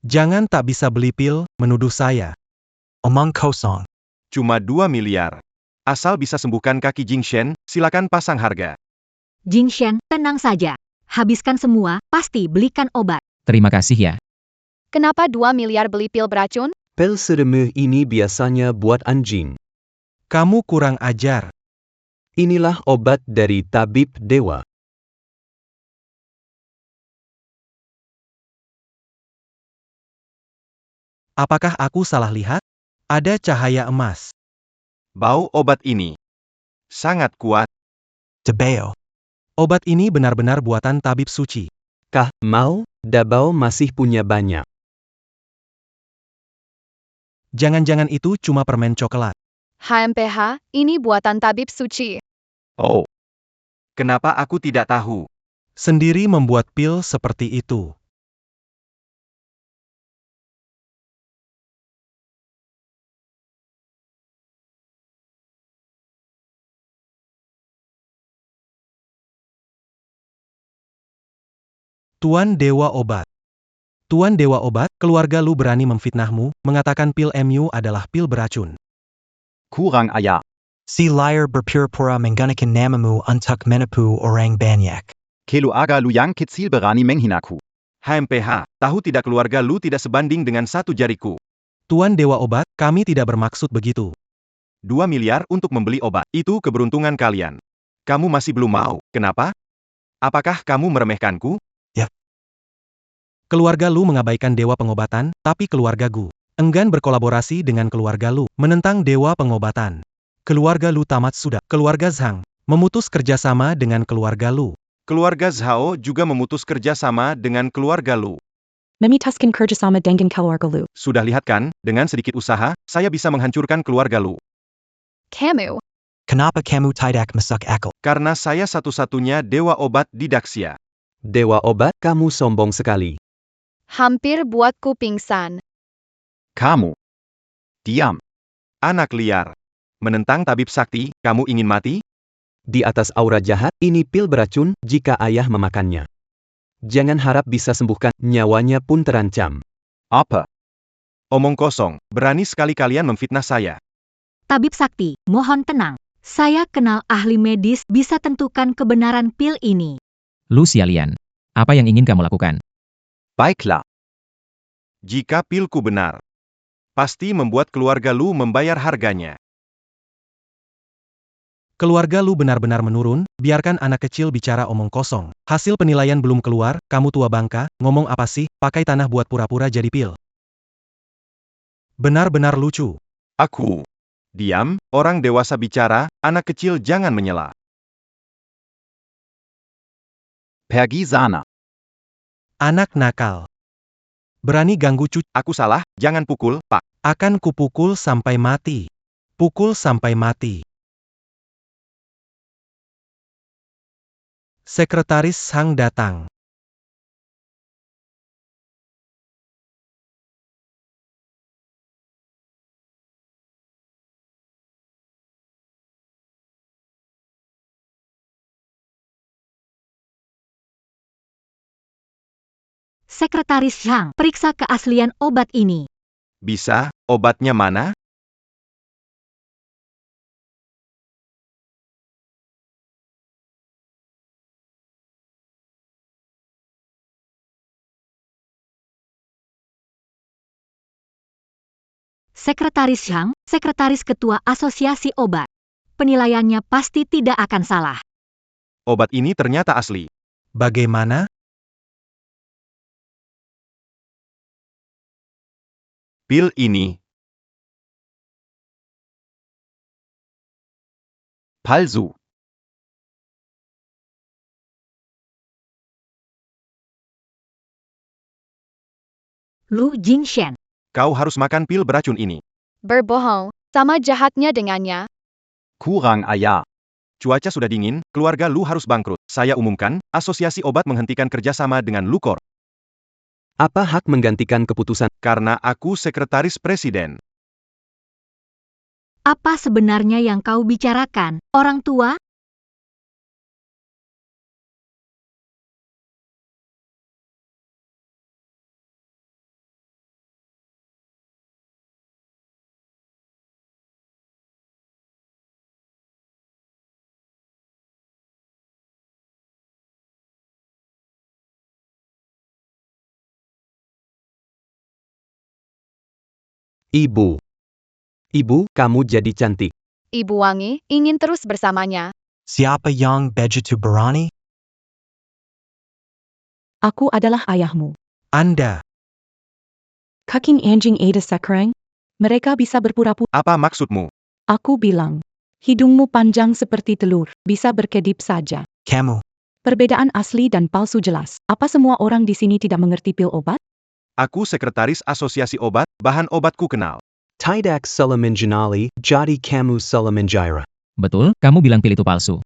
Jangan tak bisa beli pil, menuduh saya. Omong kosong. Cuma 2 miliar. Asal bisa sembuhkan kaki Jingshen, silakan pasang harga. Jingshen, tenang saja. Habiskan semua, pasti belikan obat. Terima kasih ya. Kenapa 2 miliar beli pil beracun? Pil seremeh ini biasanya buat anjing. Kamu kurang ajar. Inilah obat dari tabib dewa. Apakah aku salah lihat? Ada cahaya emas. Bau obat ini sangat kuat. Dabao. Obat ini benar-benar buatan tabib suci. Kah, mau? Dabao masih punya banyak. Jangan-jangan itu cuma permen coklat. HMPH, ini buatan tabib suci. Oh. Kenapa aku tidak tahu? Sendiri membuat pil seperti itu. Tuan Dewa Obat. Tuan Dewa Obat, keluarga lu berani memfitnahmu, mengatakan pil MU adalah pil beracun. kurang ayah. Si liar berpura-pura menggunakan namamu untuk menipu orang banyak. Kelu aga lu yang kecil berani menghinaku. HMPH, tahu tidak keluarga lu tidak sebanding dengan satu jariku. Tuan Dewa Obat, kami tidak bermaksud begitu. 2 miliar untuk membeli obat. Itu keberuntungan kalian. Kamu masih belum mau. Kenapa? Apakah kamu meremehkanku? Keluarga lu mengabaikan dewa pengobatan, tapi keluarga Gu enggan berkolaborasi dengan keluarga lu, menentang dewa pengobatan. Keluarga lu tamat sudah. Keluarga Zhang memutus kerjasama dengan keluarga lu. Keluarga Zhao juga memutus kerjasama dengan keluarga lu. Memitaskan kerjasama dengan keluarga lu. Sudah lihat kan, dengan sedikit usaha, saya bisa menghancurkan keluarga lu. Kamu. Kenapa kamu tidak masuk akal? Karena saya satu-satunya dewa obat di Daxia. Dewa obat, kamu sombong sekali. Hampir buatku pingsan. Kamu. Diam. Anak liar. Menentang tabib sakti, kamu ingin mati? Di atas aura jahat, ini pil beracun jika ayah memakannya. Jangan harap bisa sembuhkan, nyawanya pun terancam. Apa? Omong kosong, berani sekali kalian memfitnah saya. Tabib Sakti, mohon tenang. Saya kenal ahli medis bisa tentukan kebenaran pil ini. Lu Xialian, apa yang ingin kamu lakukan? Baiklah. Jika pilku benar, pasti membuat keluarga Lu membayar harganya. Keluarga Lu benar-benar menurun, biarkan anak kecil bicara omong kosong. Hasil penilaian belum keluar, kamu tua bangka, ngomong apa sih, pakai tanah buat pura-pura jadi pil. Benar-benar lucu. Aku. Diam, orang dewasa bicara, anak kecil jangan menyela. Pergi sana. Anak nakal. Berani ganggu cucu, Aku salah, jangan pukul, Pak. akan kupukul sampai mati. Pukul sampai mati. Sekretaris Sang datang. Sekretaris Zhang, periksa keaslian obat ini. Bisa, obatnya mana? Sekretaris Zhang, Sekretaris Ketua Asosiasi Obat. Penilaiannya pasti tidak akan salah. Obat ini ternyata asli. Bagaimana? Pil ini, Palsu. Lu Jingshen. kau harus makan pil beracun ini. Berbohong, sama jahatnya dengannya. Kurang ajar. Cuaca sudah dingin, keluarga Lu harus bangkrut. Saya umumkan, asosiasi obat menghentikan kerjasama dengan Lucor. Apa hak menggantikan keputusan? Karena aku sekretaris presiden. Apa sebenarnya yang kau bicarakan, orang tua? Ibu. Ibu, kamu jadi cantik. Ibu Wangi ingin terus bersamanya. Siapa yang begitu berani? Aku adalah ayahmu. Anda. Kaking anjing ada sakrang? Mereka bisa berpura-pura. Apa maksudmu? Aku bilang. Hidungmu panjang seperti telur, bisa berkedip saja. Kamu. Perbedaan asli dan palsu jelas. Apa semua orang di sini tidak mengerti pil obat? Aku sekretaris asosiasi obat, bahan obatku kenal. Tidak salah mengenali, jadi kamu salah mengira. Betul, kamu bilang pil itu palsu.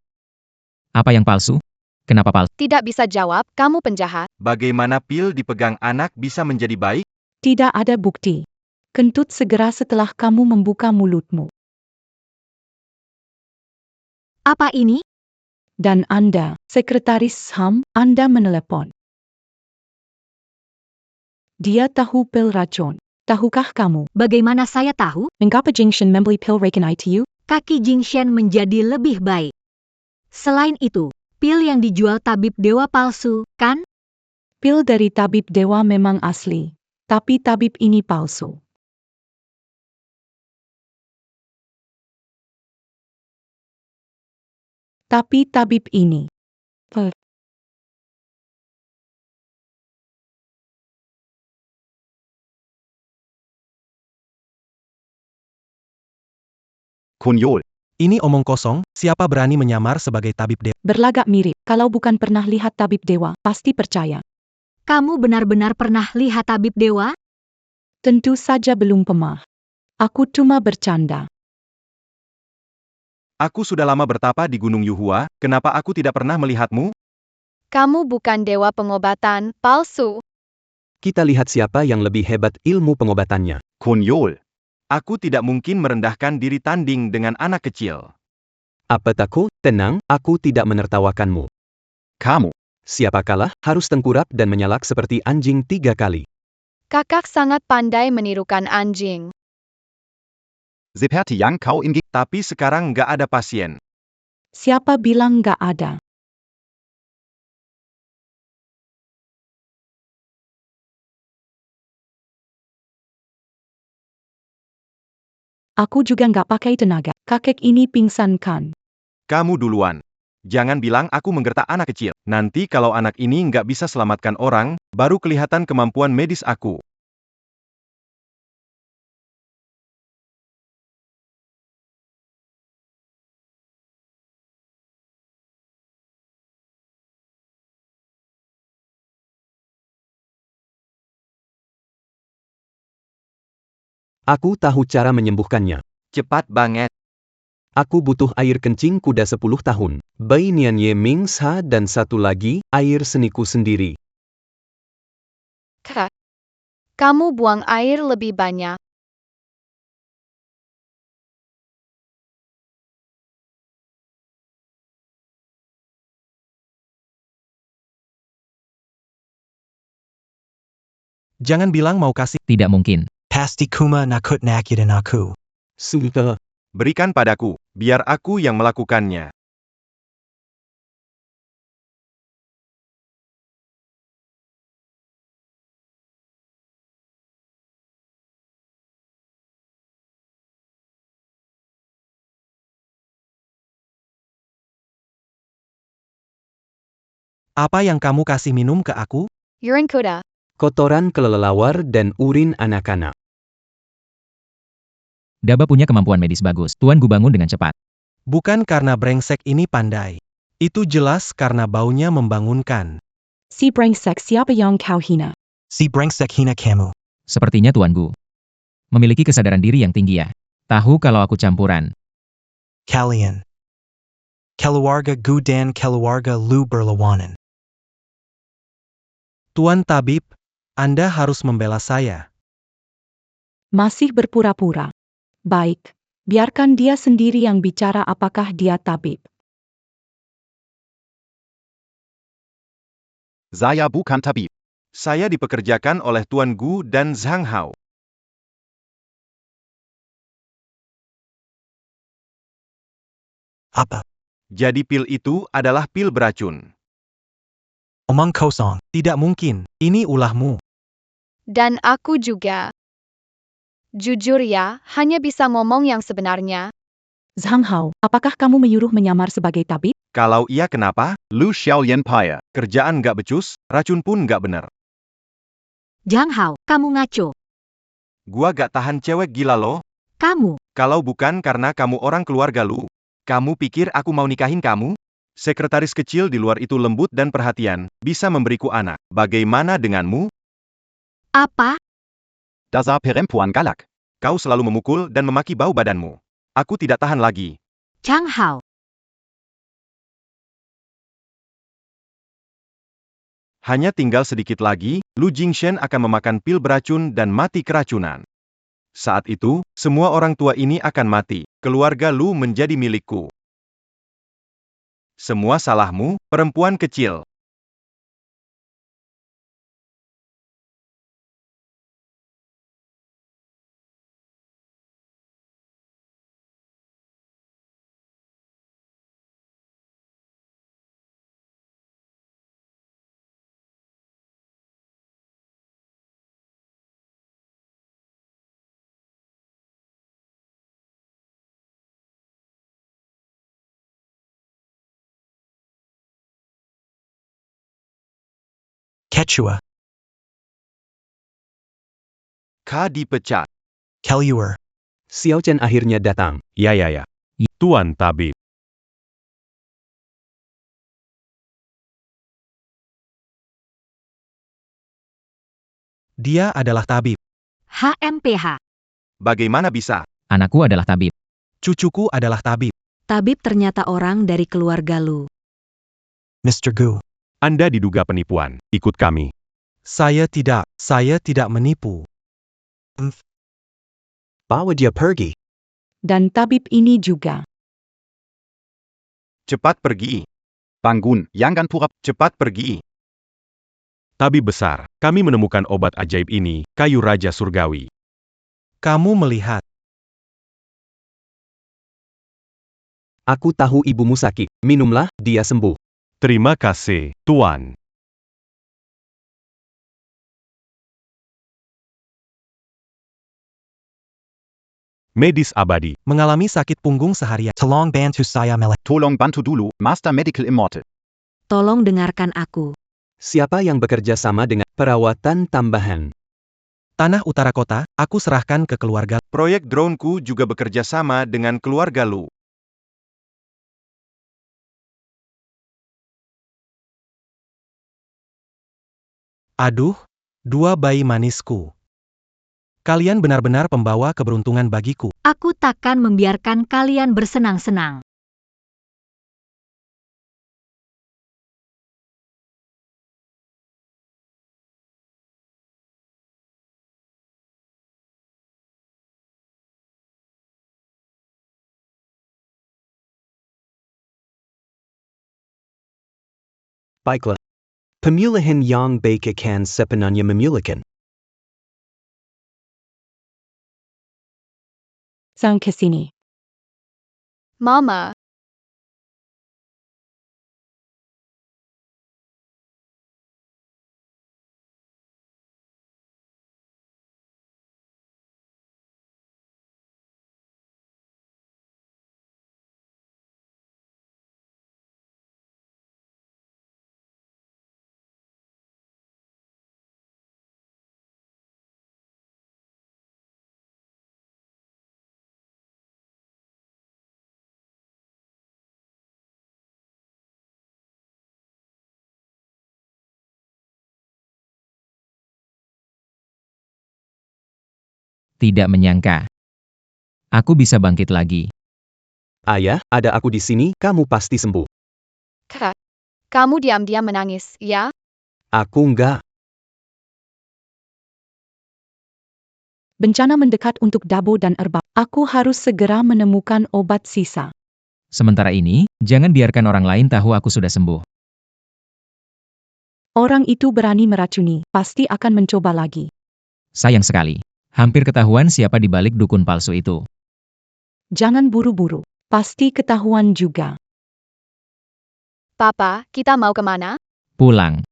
Apa yang palsu? Kenapa palsu? Tidak bisa jawab, kamu penjahat. Bagaimana pil dipegang anak bisa menjadi baik? Tidak ada bukti. Kentut segera setelah kamu membuka mulutmu. Apa ini? Dan Anda, Sekretaris HAM, Anda menelepon. Dia tahu pil racun. Tahukah kamu? Bagaimana saya tahu? Mengapa Jingshen membeli pil racun ITU? Kaki Jingshen menjadi lebih baik. Selain itu, pil yang dijual tabib dewa palsu, kan? Pil dari tabib dewa memang asli. Tapi tabib ini palsu. Tapi tabib ini. Konyol. Ini omong kosong, siapa berani menyamar sebagai tabib dewa? Berlagak mirip. Kalau bukan pernah lihat tabib dewa, pasti percaya. Kamu benar-benar pernah lihat tabib dewa? Tentu saja belum pernah. Aku cuma bercanda. Aku sudah lama bertapa di Gunung Yuhua, kenapa aku tidak pernah melihatmu? Kamu bukan dewa pengobatan, palsu. Kita lihat siapa yang lebih hebat ilmu pengobatannya. Konyol. Aku tidak mungkin merendahkan diri tanding dengan anak kecil. Apa takut? Tenang, aku tidak menertawakanmu. Kamu. Siapa kalah, harus tengkurap dan menyalak seperti anjing 3 kali. Kakak sangat pandai menirukan anjing. Seperti yang kau ingin. Tapi sekarang nggak ada pasien. Siapa bilang nggak ada? Aku juga nggak pakai tenaga. Kakek ini pingsan kan? Kamu duluan. Jangan bilang aku menggertak anak kecil. Nanti kalau anak ini nggak bisa selamatkan orang, baru kelihatan kemampuan medis aku. Aku tahu cara menyembuhkannya. Cepat banget. Aku butuh air kencing kuda 10 tahun. Bai Nian Ye Ming Sha dan satu lagi, air seniku sendiri. Kak, kamu buang air lebih banyak. Jangan bilang mau kasih. Tidak mungkin. Pasti kuma nakut nakutin aku. Sudah. Berikan padaku, biar aku yang melakukannya. Apa yang kamu kasih minum ke aku? Urine kuda. Kotoran kelelawar dan urin anak-anak. Daba punya kemampuan medis bagus. Tuan Gu bangun dengan cepat. Bukan karena brengsek ini pandai. Itu jelas karena baunya membangunkan. Si brengsek siapa yang kau hina? Si brengsek hina kamu. Sepertinya Tuan Gu memiliki kesadaran diri yang tinggi ya. Tahu kalau aku campuran. Kalian. Keluarga Gu dan keluarga Lu berlawanan. Tuan Tabib, Anda harus membela saya. Masih berpura-pura. Baik, biarkan dia sendiri yang bicara apakah dia tabib. Saya bukan tabib. Saya dipekerjakan oleh Tuan Gu dan Zhang Hao. Apa? Jadi pil itu adalah pil beracun. Omong kosong. Tidak mungkin. Ini ulahmu. Dan aku juga. Jujur ya, hanya bisa ngomong yang sebenarnya. Zhang Hao, apakah kamu menyuruh menyamar sebagai tabib? Kalau iya kenapa? Lu Xiaoyan Paya. Kerjaan nggak becus, racun pun nggak bener. Zhang Hao, kamu ngaco. Gua gak tahan cewek gila loh. Kamu. Kalau bukan karena kamu orang keluarga Lu. Kamu pikir aku mau nikahin kamu? Sekretaris kecil di luar itu lembut dan perhatian, bisa memberiku anak. Bagaimana denganmu? Apa? Dasar perempuan galak. Kau selalu memukul dan memaki bau badanmu. Aku tidak tahan lagi. Zhang Hao. Hanya tinggal sedikit lagi, Lu Jingshen akan memakan pil beracun dan mati keracunan. Saat itu, semua orang tua ini akan mati. Keluarga Lu menjadi milikku. Semua salahmu, perempuan kecil. Quechua. Ka dipecat. Keluar. Xiao Chen akhirnya datang. Ya. Tuan Tabib. Dia adalah tabib. HMPH. Bagaimana bisa? Anakku adalah tabib. Cucuku adalah tabib. Tabib ternyata orang dari keluarga Lu. Mr. Gu. Anda diduga penipuan. Ikut kami. Saya tidak menipu. Bawa dia pergi. Dan tabib ini juga. Cepat pergi. Bangun, jangan pura. Cepat pergi. Tabib besar, kami menemukan obat ajaib ini, kayu raja surgawi. Kamu melihat. Aku tahu ibumu sakit. Minumlah, dia sembuh. Terima kasih, Tuan. Medis abadi. Mengalami sakit punggung seharian. Tolong bantu saya Tolong bantu dulu, Master Medical Immortal. Tolong dengarkan aku. Siapa yang bekerja sama dengan perawatan tambahan? Tanah utara kota, aku serahkan ke keluarga. Proyek droneku juga bekerja sama dengan keluarga Lu. Aduh, dua bayi manisku. Kalian benar-benar pembawa keberuntungan bagiku. Aku takkan membiarkan kalian bersenang-senang. Baiklah. Pemulihan yang baik akan sepenuhnya memulihkan. Sang kesini. Mama, Tidak menyangka. Aku bisa bangkit lagi. Ayah, ada aku di sini, kamu pasti sembuh. Kak, kamu diam-diam menangis, ya? Aku enggak. Bencana mendekat untuk Dabo dan Erbab. Aku harus segera menemukan obat sisa. Sementara ini, jangan biarkan orang lain tahu aku sudah sembuh. Orang itu berani meracuni, pasti akan mencoba lagi. Sayang sekali. Hampir ketahuan siapa di balik dukun palsu itu. Jangan buru-buru, pasti ketahuan juga. Papa, kita mau kemana? Pulang.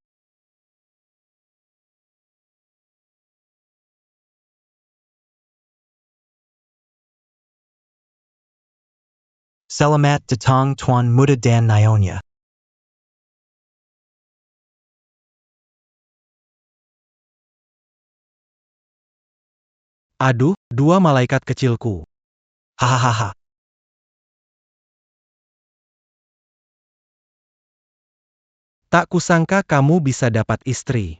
Selamat datang Tuan Muda dan Nyonya. Aduh, dua malaikat kecilku. Hahaha. Tak kusangka kamu bisa dapat istri.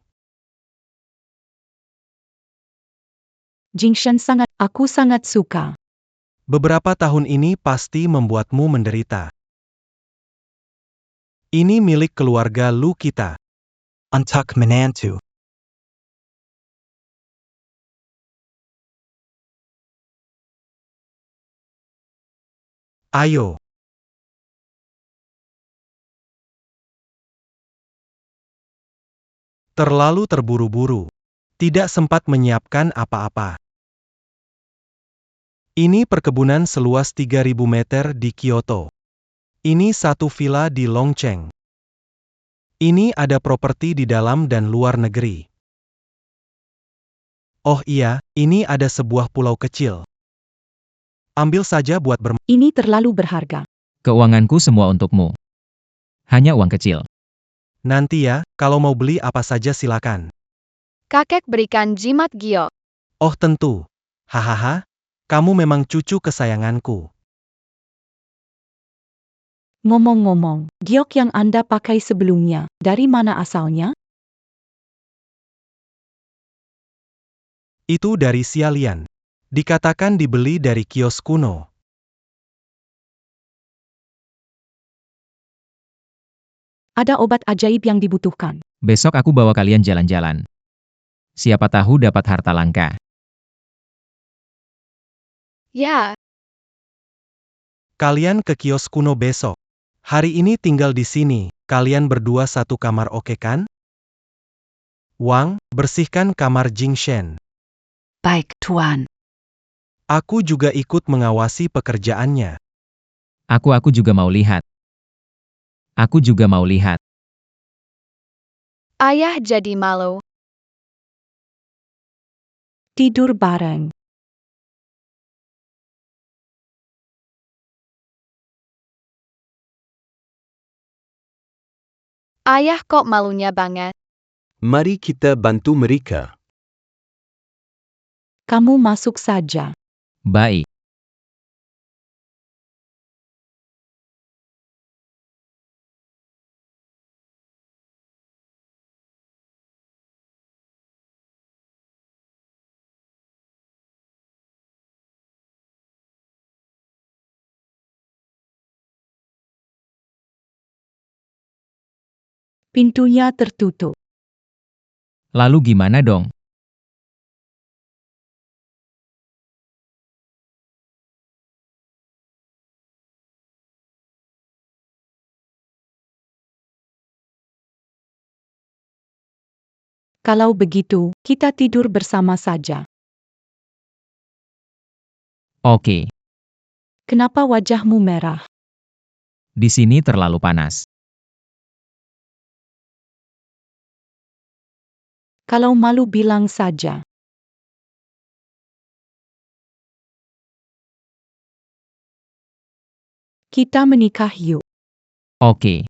Jingshan aku sangat suka. Beberapa tahun ini pasti membuatmu menderita. Ini milik keluarga Lu kita. Untuk menantu. Ayo. Terlalu terburu-buru. Tidak sempat menyiapkan apa-apa. Ini perkebunan seluas 3.000 meter di Kyoto. Ini satu villa di Longcheng. Ini ada properti di dalam dan luar negeri. Oh iya, ini ada sebuah pulau kecil. Ambil saja buat Ini terlalu berharga. Keuanganku semua untukmu. Hanya uang kecil. Nanti ya, kalau mau beli apa saja silakan. Kakek berikan jimat giok. Oh tentu. Hahaha, kamu memang cucu kesayanganku. Ngomong-ngomong, giok yang Anda pakai sebelumnya, dari mana asalnya? Itu dari Xialian. Dikatakan dibeli dari kios kuno. Ada obat ajaib yang dibutuhkan. Besok aku bawa kalian jalan-jalan. Siapa tahu dapat harta langka. Ya, Kalian ke kios kuno besok. Hari ini tinggal di sini, kalian berdua satu kamar oke kan? Wang, bersihkan kamar Jingshen. Baik, Tuan. Aku juga ikut mengawasi pekerjaannya. Aku juga mau lihat. Aku juga mau lihat. Ayah jadi malu. Tidur bareng. Ayah kok malunya banget. Mari kita bantu mereka. Kamu masuk saja. Baik. Pintunya tertutup. Lalu gimana dong? Kalau begitu, kita tidur bersama saja. Oke. Kenapa wajahmu merah? Di sini terlalu panas. Kalau malu bilang saja. Kita menikah yuk. Oke.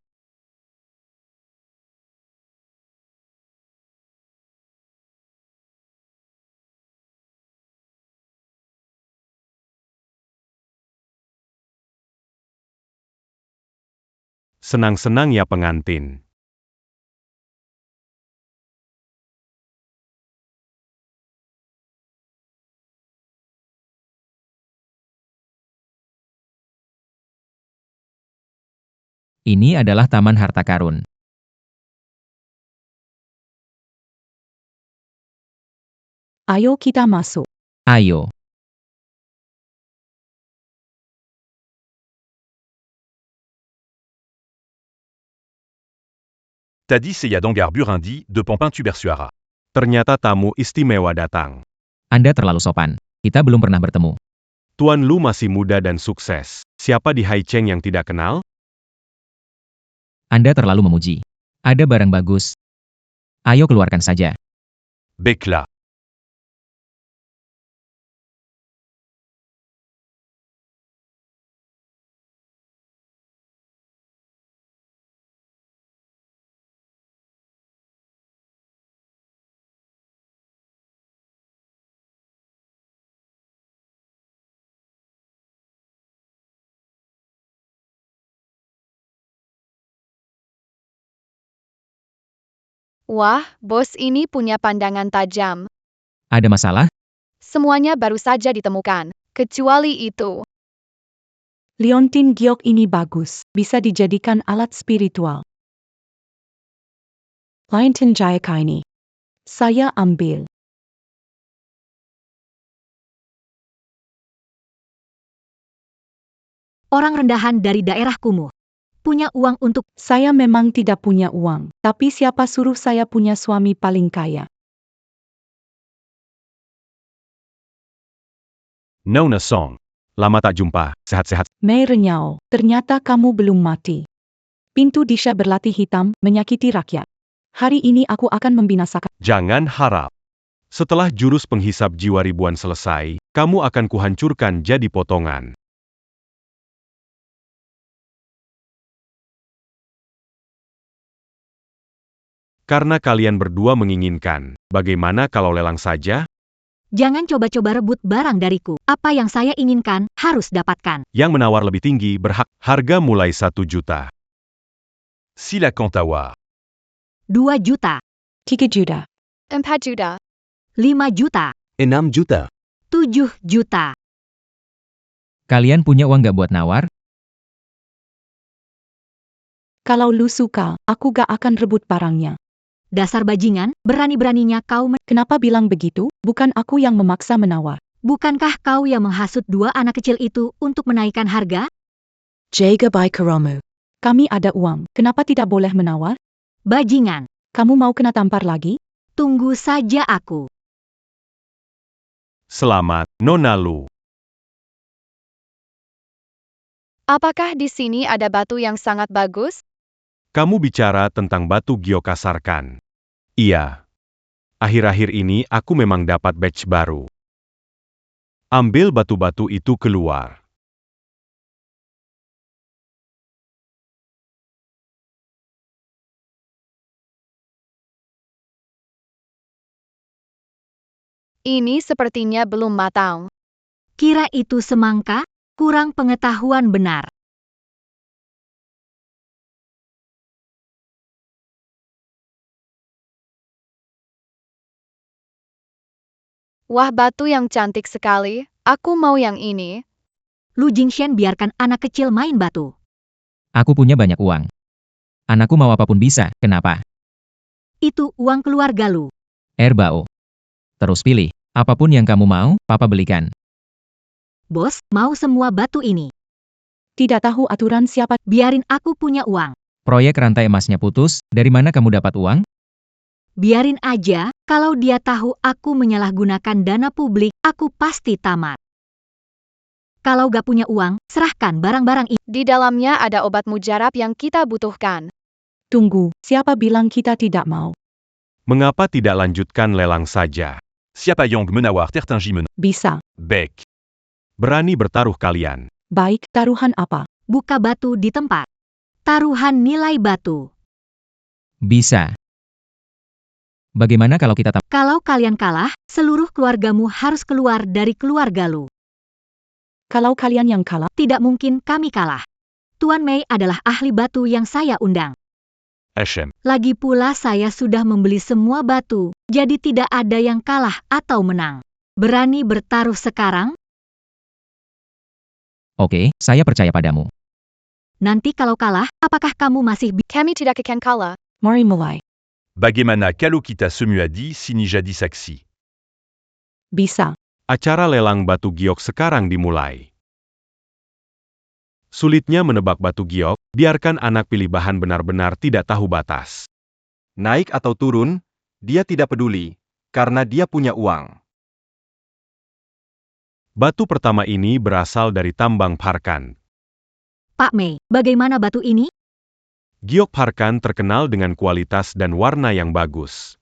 Senang-senang ya pengantin. Ini adalah taman harta karun. Ayo kita masuk. Ayo. Tadi Seyadong Burindi de Pampin-Tubersuara. Ternyata tamu istimewa datang. Anda terlalu sopan. Kita belum pernah bertemu. Tuan Lu masih muda dan sukses. Siapa di Haicheng yang tidak kenal? Anda terlalu memuji. Ada barang bagus. Ayo keluarkan saja. Baiklah. Wah, bos ini punya pandangan tajam. Ada masalah? Semuanya baru saja ditemukan, kecuali itu. Liontin giok ini bagus, bisa dijadikan alat spiritual. Liontin Jayaka ini. Saya ambil. Orang rendahan dari daerah kumuh. Punya uang untuk... Saya memang tidak punya uang, tapi siapa suruh saya punya suami paling kaya? Nona Song. Lama tak jumpa, sehat-sehat. Mei renyau, ternyata kamu belum mati. Pintu Disha berlatih hitam, menyakiti rakyat. Hari ini aku akan membinasakan. Jangan harap. Setelah jurus penghisap jiwa ribuan selesai, kamu akan kuhancurkan jadi potongan. Karena kalian berdua menginginkan, bagaimana kalau lelang saja? Jangan coba-coba rebut barang dariku. Apa yang saya inginkan, harus dapatkan. Yang menawar lebih tinggi berhak. Harga mulai 1 juta. Sila Kantawa. 2 juta, 3 juta. 4 juta. 5 juta, 6 juta. 7 juta. Kalian punya uang gak buat nawar? Kalau lu suka, aku gak akan rebut barangnya. Dasar bajingan, berani-beraninya kau Kenapa bilang begitu? Bukan aku yang memaksa menawar. Bukankah kau yang menghasut 2 anak kecil itu untuk menaikkan harga? Jaga by Karamu. Kami ada uang, kenapa tidak boleh menawar? Bajingan, Kamu mau kena tampar lagi? tunggu saja aku. Selamat, Nona Lu. Apakah di sini ada batu yang sangat bagus? Kamu bicara tentang batu giok kasar kan? Iya. Akhir-akhir ini aku memang dapat batch baru. Ambil batu-batu itu keluar. Ini sepertinya belum matang. Kira itu semangka? Kurang pengetahuan benar. Wah, batu yang cantik sekali. Aku mau yang ini. Lu Jingshen biarkan anak kecil main batu. Aku punya banyak uang. Anakku mau apapun bisa, kenapa? Itu uang keluarga lu. Erbao. Terus pilih, apapun yang kamu mau, papa belikan. Bos, mau semua batu ini. Tidak tahu aturan siapa. Biarin aku punya uang. Proyek rantai emasnya putus, dari mana kamu dapat uang? Biarin aja, kalau dia tahu aku menyalahgunakan dana publik, aku pasti tamat. Kalau gak punya uang, serahkan barang-barang ini. Di dalamnya ada obat mujarab yang kita butuhkan. Tunggu, siapa bilang kita tidak mau? Mengapa tidak lanjutkan lelang saja? Siapa yang menawar tertangimen? Bisa. Baik. Berani bertaruh kalian. Baik, taruhan apa? Buka batu di tempat. Taruhan nilai batu. Bisa. Bagaimana kalau kita Kalau kalian kalah, seluruh keluargamu harus keluar dari keluarga lu. Kalau kalian yang kalah, Tidak mungkin kami kalah. Tuan Mei adalah ahli batu yang saya undang. Eshem. Lagi Lagi pula saya sudah membeli semua batu, jadi tidak ada yang kalah atau menang. Berani bertaruh sekarang? Oke, saya percaya padamu. Nanti kalau kalah, apakah kamu masih Kami tidak akan kalah. mari mulai. Bagaimana kalau kita semua di sini jadi saksi? Bisa. Acara lelang batu giok sekarang dimulai. Sulitnya menebak batu giok, biarkan anak pilih bahan benar-benar tidak tahu batas. Naik atau turun, dia tidak peduli, karena dia punya uang. Batu pertama ini berasal dari tambang Parkan. Pak Mei, bagaimana batu ini? Giok Parkan terkenal dengan kualitas dan warna yang bagus.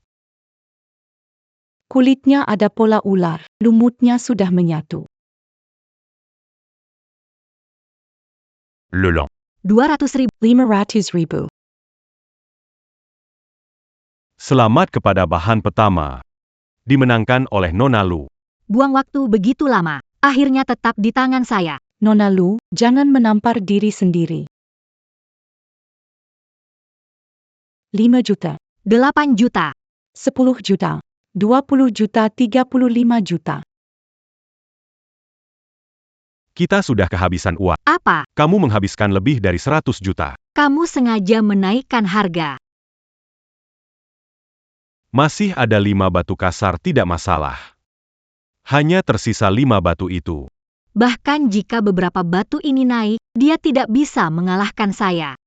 Kulitnya ada pola ular, lumutnya sudah menyatu. Le Lan. 200.000. 500.000. Selamat kepada bahan pertama. Dimenangkan oleh Nona Lu. Buang waktu begitu lama. Akhirnya tetap di tangan saya. Nona Lu, jangan menampar diri sendiri. 5 juta, 8 juta. 10 juta, 20 juta, 35 juta. Kita sudah kehabisan uang. Apa? Kamu menghabiskan lebih dari 100 juta. Kamu sengaja menaikkan harga. Masih ada 5 batu kasar tidak masalah. Hanya tersisa 5 batu itu. Bahkan jika beberapa batu ini naik, dia tidak bisa mengalahkan saya.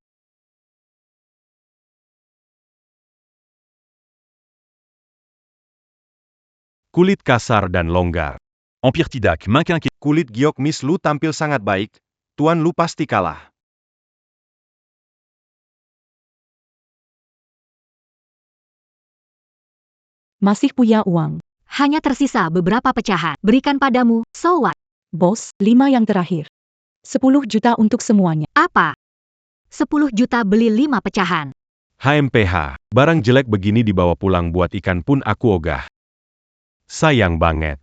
Kulit kasar dan longgar. Empire Tidak, Minquinque. Kulit giok Miss Lu tampil sangat baik. Tuan Lu pasti kalah. Masih punya uang. Hanya tersisa beberapa pecahan. Berikan padamu, so what? Bos, 5 yang terakhir. 10 juta untuk semuanya. Apa? 10 juta beli 5 pecahan. HMPH, barang jelek begini dibawa pulang buat ikan pun aku ogah. Sayang banget.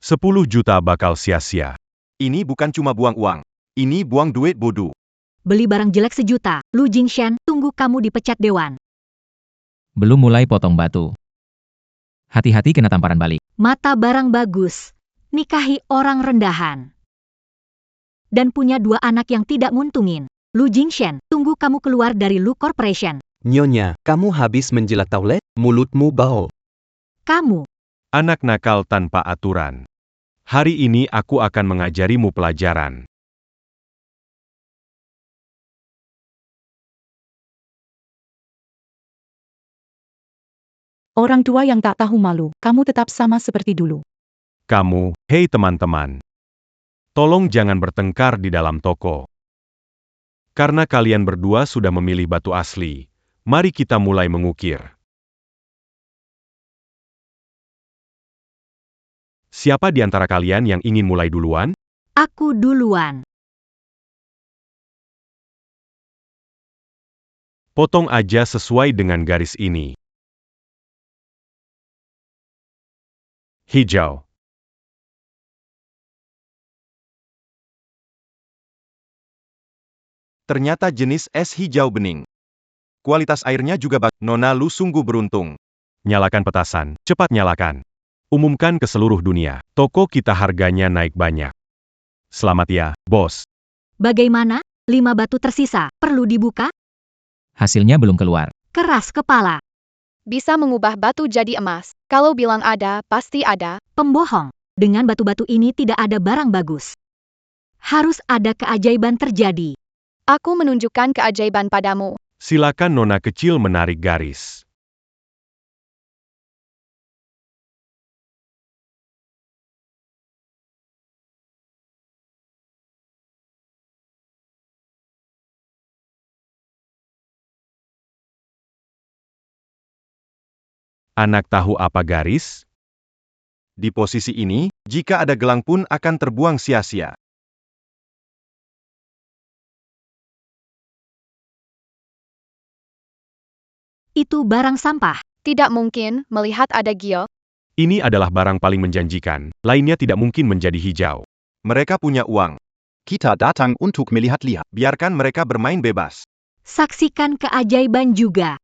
10 juta bakal sia-sia. Ini bukan cuma buang uang. Ini buang duit bodoh. Beli barang jelek 1 juta. Lu Jingshen, tunggu kamu dipecat dewan. Belum mulai potong batu. Hati-hati kena tamparan balik. Mata barang bagus. Nikahi orang rendahan. Dan punya 2 anak yang tidak nguntungin. Lu Jingshen, tunggu kamu keluar dari Lu Corporation. Nyonya, kamu habis menjilat taulet? Mulutmu bau. Kamu. Anak nakal tanpa aturan. Hari ini aku akan mengajarimu pelajaran. Orang tua yang tak tahu malu, kamu tetap sama seperti dulu. Kamu, hei teman-teman. Tolong jangan bertengkar di dalam toko. Karena kalian berdua sudah memilih batu asli, mari kita mulai mengukir. Siapa di antara kalian yang ingin mulai duluan? Aku duluan. Potong aja sesuai dengan garis ini. Hijau. Ternyata jenis es hijau bening. Kualitas airnya juga bagus. Nona Lu sungguh beruntung. Nyalakan petasan, cepat nyalakan. Umumkan ke seluruh dunia, toko kita harganya naik banyak. Selamat ya, bos. Bagaimana? 5 batu tersisa, perlu dibuka? Hasilnya belum keluar. Keras kepala. Bisa mengubah batu jadi emas. Kalau bilang ada, pasti ada. Pembohong. Dengan batu-batu ini tidak ada barang bagus. Harus ada keajaiban terjadi. Aku menunjukkan keajaiban padamu. Silakan nona kecil menarik garis. Anak tahu apa garis? Di posisi ini, jika ada gelang pun akan terbuang sia-sia. Itu barang sampah. Tidak mungkin, melihat ada giok. Ini adalah barang paling menjanjikan, lainnya tidak mungkin menjadi hijau. Mereka punya uang. Kita datang untuk melihat-lihat. Biarkan mereka bermain bebas. Saksikan keajaiban juga.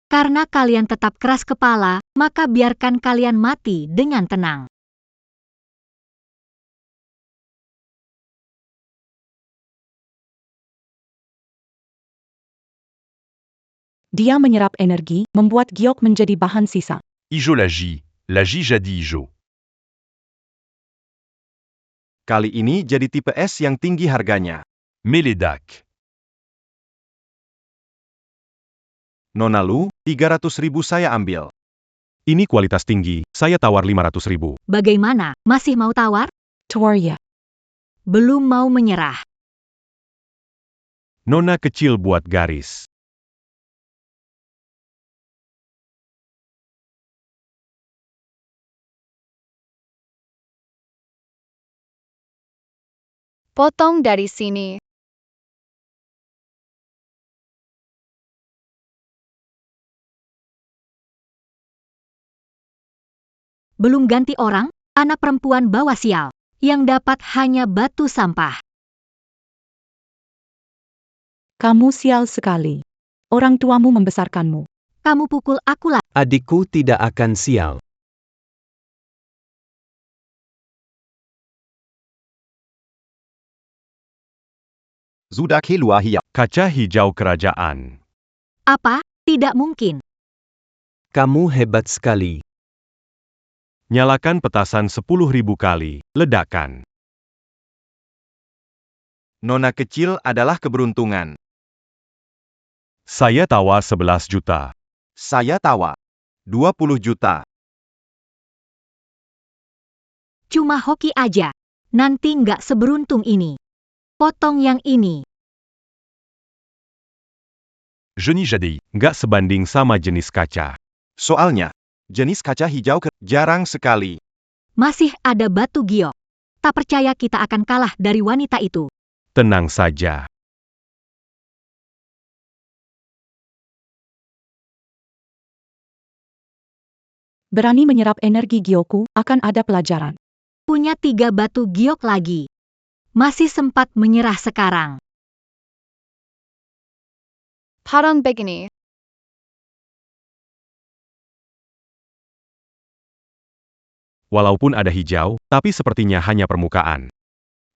Karena kalian tetap keras kepala, maka biarkan kalian mati dengan tenang. Dia menyerap energi, membuat giok menjadi bahan sisa. Ijo la J jadi hijau. Kali ini jadi tipe es yang tinggi harganya. Meledak. Nona Lu, 300.000 saya ambil. Ini kualitas tinggi, saya tawar 500.000. Bagaimana? Masih mau tawar? Toria. Belum mau menyerah. Nona kecil buat garis. Potong dari sini. Belum ganti orang, anak perempuan bawa sial. Yang dapat hanya batu sampah. Kamu sial sekali. Orang tuamu membesarkanmu. Kamu pukul aku lah. Adikku tidak akan sial. Sudah keluar hier. Kaca hijau kerajaan. Apa? Tidak mungkin. Kamu hebat sekali. Nyalakan petasan 10.000 kali, ledakan. Nona kecil adalah keberuntungan. Saya tawar 11 juta. Saya tawa. 20 juta. Cuma hoki aja. Nanti nggak seberuntung ini. Potong yang ini. Jenis jadi, nggak sebanding sama jenis kaca. Soalnya, jenis kaca hijau jarang sekali. Masih ada batu giok. Tak percaya kita akan kalah dari wanita itu. Tenang saja. Berani menyerap energi giokku, akan ada pelajaran. Punya 3 batu giok lagi. Masih sempat menyerah sekarang. Parang begini. Walaupun ada hijau, tapi sepertinya hanya permukaan.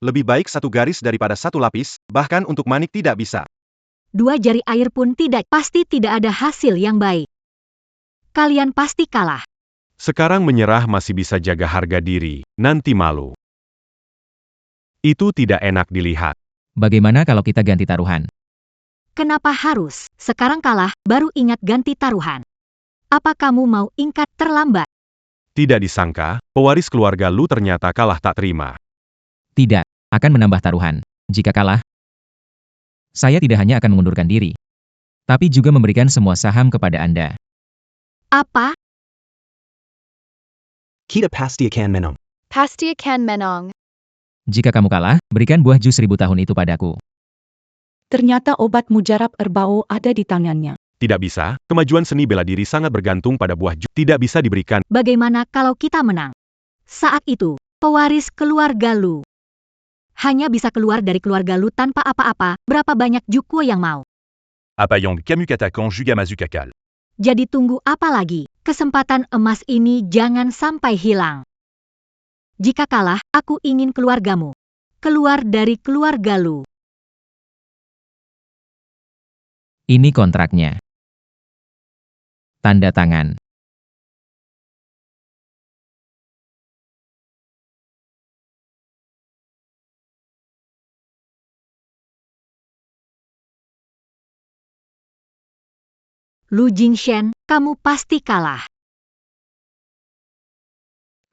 Lebih baik satu garis daripada satu lapis, bahkan untuk manik tidak bisa. 2 jari air pun tidak, pasti tidak ada hasil yang baik. Kalian pasti kalah. Sekarang menyerah masih bisa jaga harga diri, nanti malu. Itu tidak enak dilihat. Bagaimana kalau kita ganti taruhan? Kenapa harus? Sekarang kalah, baru ingat ganti taruhan. Apa kamu mau ingkar terlambat? Tidak disangka, pewaris keluarga Lu ternyata kalah tak terima. Tidak, akan menambah taruhan. Jika kalah, saya tidak hanya akan mengundurkan diri, tapi juga memberikan semua saham kepada Anda. Apa? Kita pasti akan menang. Pasti akan menang. Jika kamu kalah, berikan buah jus 1000 tahun itu padaku. Ternyata obat mujarab Erbao ada di tangannya. Tidak bisa, kemajuan seni bela diri sangat bergantung pada buah jus. Tidak bisa diberikan. Bagaimana kalau kita menang? Saat itu, pewaris keluarga Lu hanya bisa keluar dari keluarga Lu tanpa apa-apa. Berapa banyak Jukuo yang mau? Apayong Kamukatakan juga Mazukakal. Jadi tunggu apa lagi? Kesempatan emas ini jangan sampai hilang. Jika kalah, aku ingin keluargamu keluar dari keluarga Lu. Ini kontraknya. Tanda tangan. Lu Jingshen, kamu pasti kalah.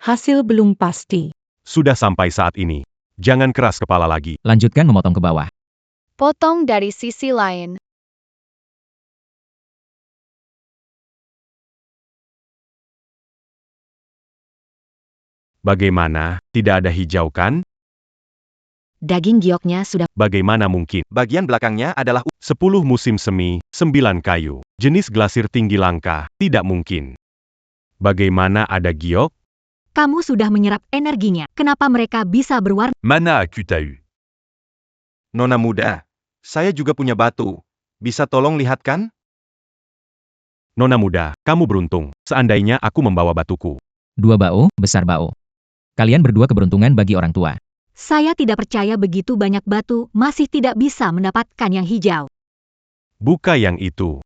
Hasil belum pasti. Sudah sampai saat ini. Jangan keras kepala lagi. Lanjutkan memotong ke bawah. Potong dari sisi lain. Bagaimana, tidak ada hijau kan? Daging gioknya sudah. Bagaimana mungkin? Bagian belakangnya adalah 10 musim semi, 9 kayu. Jenis glasir tinggi langka, tidak mungkin. Bagaimana ada giok? Kamu sudah menyerap energinya. Kenapa mereka bisa berwarna? Mana aku tahu? Nona muda. Saya juga punya batu. Bisa tolong lihatkan? Nona muda, kamu beruntung. Seandainya aku membawa batuku. 2 bao, besar bao. Kalian berdua keberuntungan bagi orang tua. Saya tidak percaya begitu banyak batu masih tidak bisa mendapatkan yang hijau. Buka yang itu.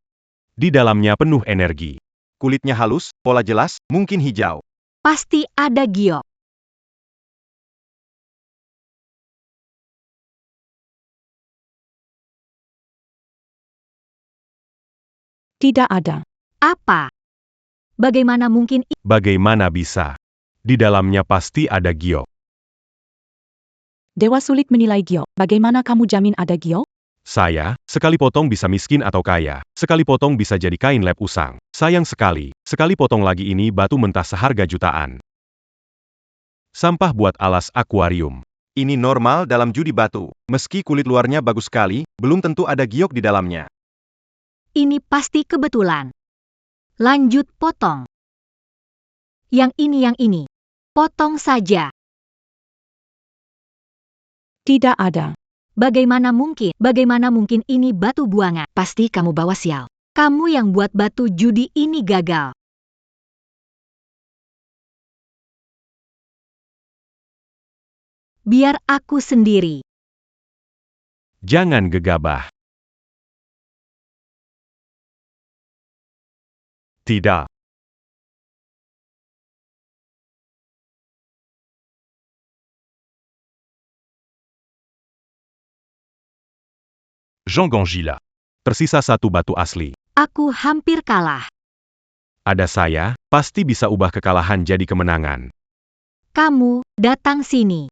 Di dalamnya penuh energi. Kulitnya halus, pola jelas, mungkin hijau. Pasti ada giok. Tidak ada. Apa? Bagaimana mungkin? Bagaimana bisa? Di dalamnya pasti ada giok. Dewa sulit menilai giok. Bagaimana kamu jamin ada giok? Saya, sekali potong bisa miskin atau kaya. Sekali potong bisa jadi kain lep usang. Sayang sekali potong lagi ini batu mentah seharga jutaan. Sampah buat alas akuarium. Ini normal dalam judi batu. Meski kulit luarnya bagus sekali, belum tentu ada giok di dalamnya. Ini pasti kebetulan. Lanjut potong. Yang ini. Potong saja. Tidak ada. Bagaimana mungkin ini batu buangan? Pasti kamu bawa sial. Kamu yang buat batu judi ini gagal. Biar aku sendiri. Jangan gegabah. Tidak. Jean Gongila. Tersisa satu batu asli. Aku hampir kalah. Ada saya, pasti bisa ubah kekalahan jadi kemenangan. Kamu, datang sini.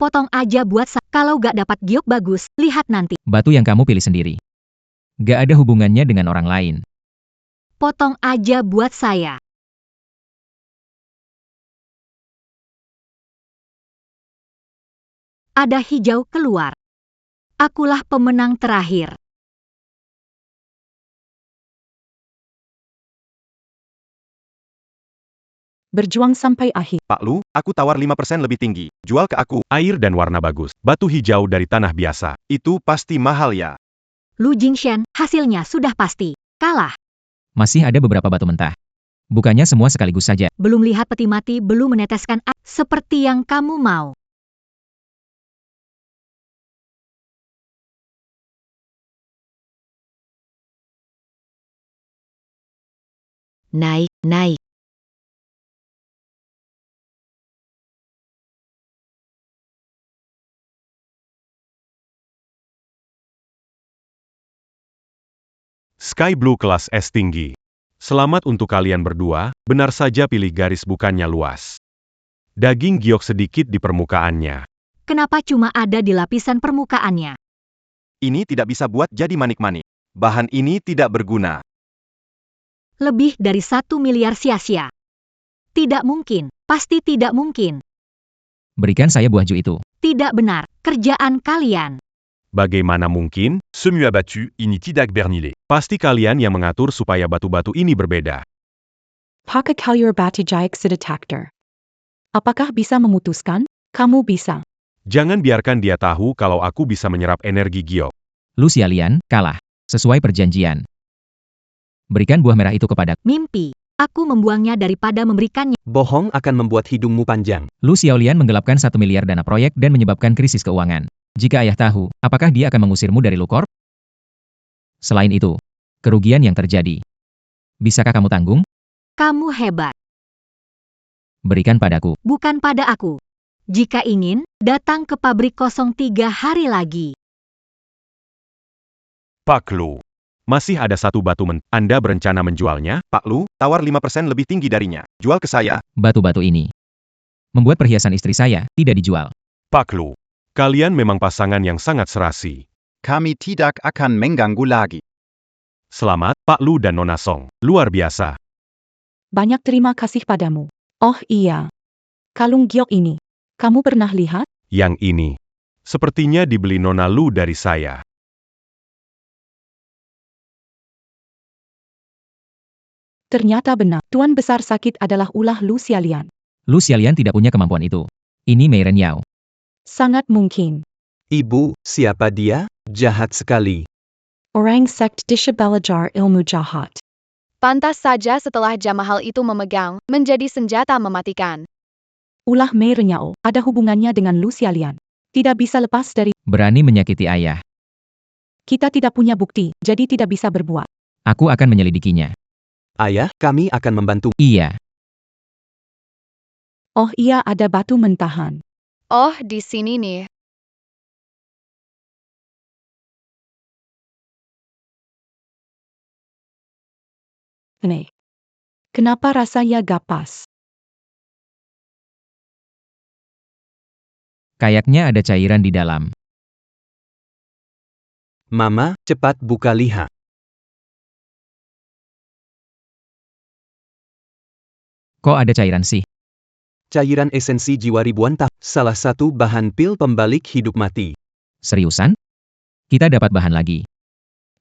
Potong aja buat kalau gak dapat giok bagus, lihat nanti. Batu yang kamu pilih sendiri. Gak ada hubungannya dengan orang lain. Potong aja buat saya. Ada hijau keluar. Akulah pemenang terakhir. Berjuang sampai akhir. Pak Lu, aku tawar 5% lebih tinggi. Jual ke aku. Air dan warna bagus. Batu hijau dari tanah biasa. Itu pasti mahal ya. Lu Jingshen, hasilnya sudah pasti. Kalah. Masih ada beberapa batu mentah. Bukannya semua sekaligus saja. Belum lihat peti mati, belum meneteskan air. Seperti yang kamu mau. Naik. Sky Blue kelas S tinggi. Selamat untuk kalian berdua, benar saja pilih garis bukannya luas. Daging giok sedikit di permukaannya. Kenapa cuma ada di lapisan permukaannya? Ini tidak bisa buat jadi manik-manik. Bahan ini tidak berguna. Lebih dari 1 miliar sia-sia. Tidak mungkin, pasti tidak mungkin. Berikan saya buah ju itu. Tidak benar, kerjaan kalian. Bagaimana mungkin? Semu abattu, initidak bernile. Pasti kalian yang mengatur supaya batu-batu ini berbeda. Pakakalyur batijayek sedetektor. Apakah bisa memutuskan? Kamu bisa. Jangan biarkan dia tahu kalau aku bisa menyerap energi giok. Lu Xiaolian, kalah. Sesuai perjanjian. Berikan buah merah itu kepada Mimpi. Aku membuangnya daripada memberikannya. Bohong akan membuat hidungmu panjang. Lu Xiaolian menggelapkan 1 miliar dana proyek dan menyebabkan krisis keuangan. Jika ayah tahu, apakah dia akan mengusirmu dari Lucor? Selain itu, kerugian yang terjadi. Bisakah kamu tanggung? Kamu hebat. Berikan padaku. Bukan pada aku. Jika ingin, datang ke pabrik 03 hari lagi. Pak Lu. Masih ada satu batu Anda berencana menjualnya? Pak Lu, tawar 5% lebih tinggi darinya. Jual ke saya. Batu-batu ini membuat perhiasan istri saya tidak dijual. Pak Lu. Kalian memang pasangan yang sangat serasi. Kami tidak akan mengganggu lagi. Selamat, Pak Lu dan Nona Song. Luar biasa. Banyak terima kasih padamu. Oh iya. Kalung giok ini. Kamu pernah lihat? Yang ini. Sepertinya dibeli Nona Lu dari saya. Ternyata benar. Tuan besar sakit adalah ulah Lu Xiaolian. Lu Xiaolian tidak punya kemampuan itu. Ini Mei Ren Yao. Sangat mungkin. Ibu, siapa dia? Jahat sekali. Orang sekt Disha belajar ilmu jahat. Pantas saja setelah Jamahal itu memegang, menjadi senjata mematikan. Ulah Mei Renyao ada hubungannya dengan Lu Xiaolian. Tidak bisa lepas dari. Berani menyakiti ayah. Kita tidak punya bukti, jadi tidak bisa berbuat. Aku akan menyelidikinya. Ayah, kami akan membantu. Iya. Oh iya, ada batu mentahan. Oh, di sini nih. Aneh. Kenapa rasanya gapas? Kayaknya ada cairan di dalam. Mama, cepat buka lihat. Kok ada cairan sih? Cairan esensi jiwa ribuan tahun. Salah satu bahan pil pembalik hidup mati. Seriusan? Kita dapat bahan lagi.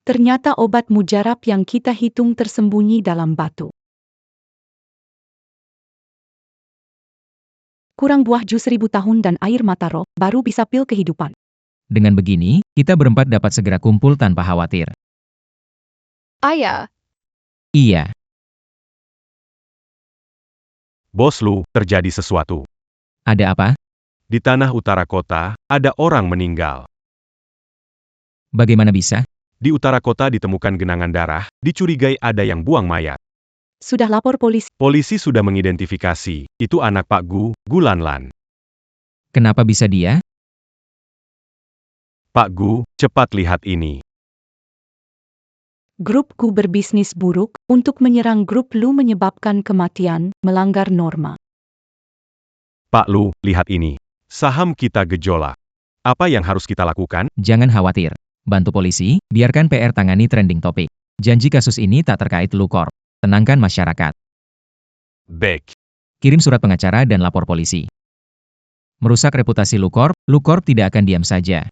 Ternyata obat mujarab yang kita hitung tersembunyi dalam batu. Kurang buah jus 1000 tahun dan air mata roh, baru bisa pil kehidupan. Dengan begini, kita berempat dapat segera kumpul tanpa khawatir. Ayah, Iya. Bos Lu, terjadi sesuatu. Ada apa? Di tanah utara kota, ada orang meninggal. Bagaimana bisa? Di utara kota ditemukan genangan darah, dicurigai ada yang buang mayat. Sudah lapor polisi. Polisi sudah mengidentifikasi, itu anak Pak Gu Lanlan. Kenapa bisa dia? Pak Gu, cepat lihat ini. Grup Gu berbisnis buruk, untuk menyerang grup Lu menyebabkan kematian, melanggar norma. Pak Lu, lihat ini. Saham kita gejolak. Apa yang harus kita lakukan? Jangan khawatir. Bantu polisi, biarkan PR tangani trending topik. Janji kasus ini tak terkait Lucor. Tenangkan masyarakat. Baik. Kirim surat pengacara dan lapor polisi. Merusak reputasi Lucor tidak akan diam saja.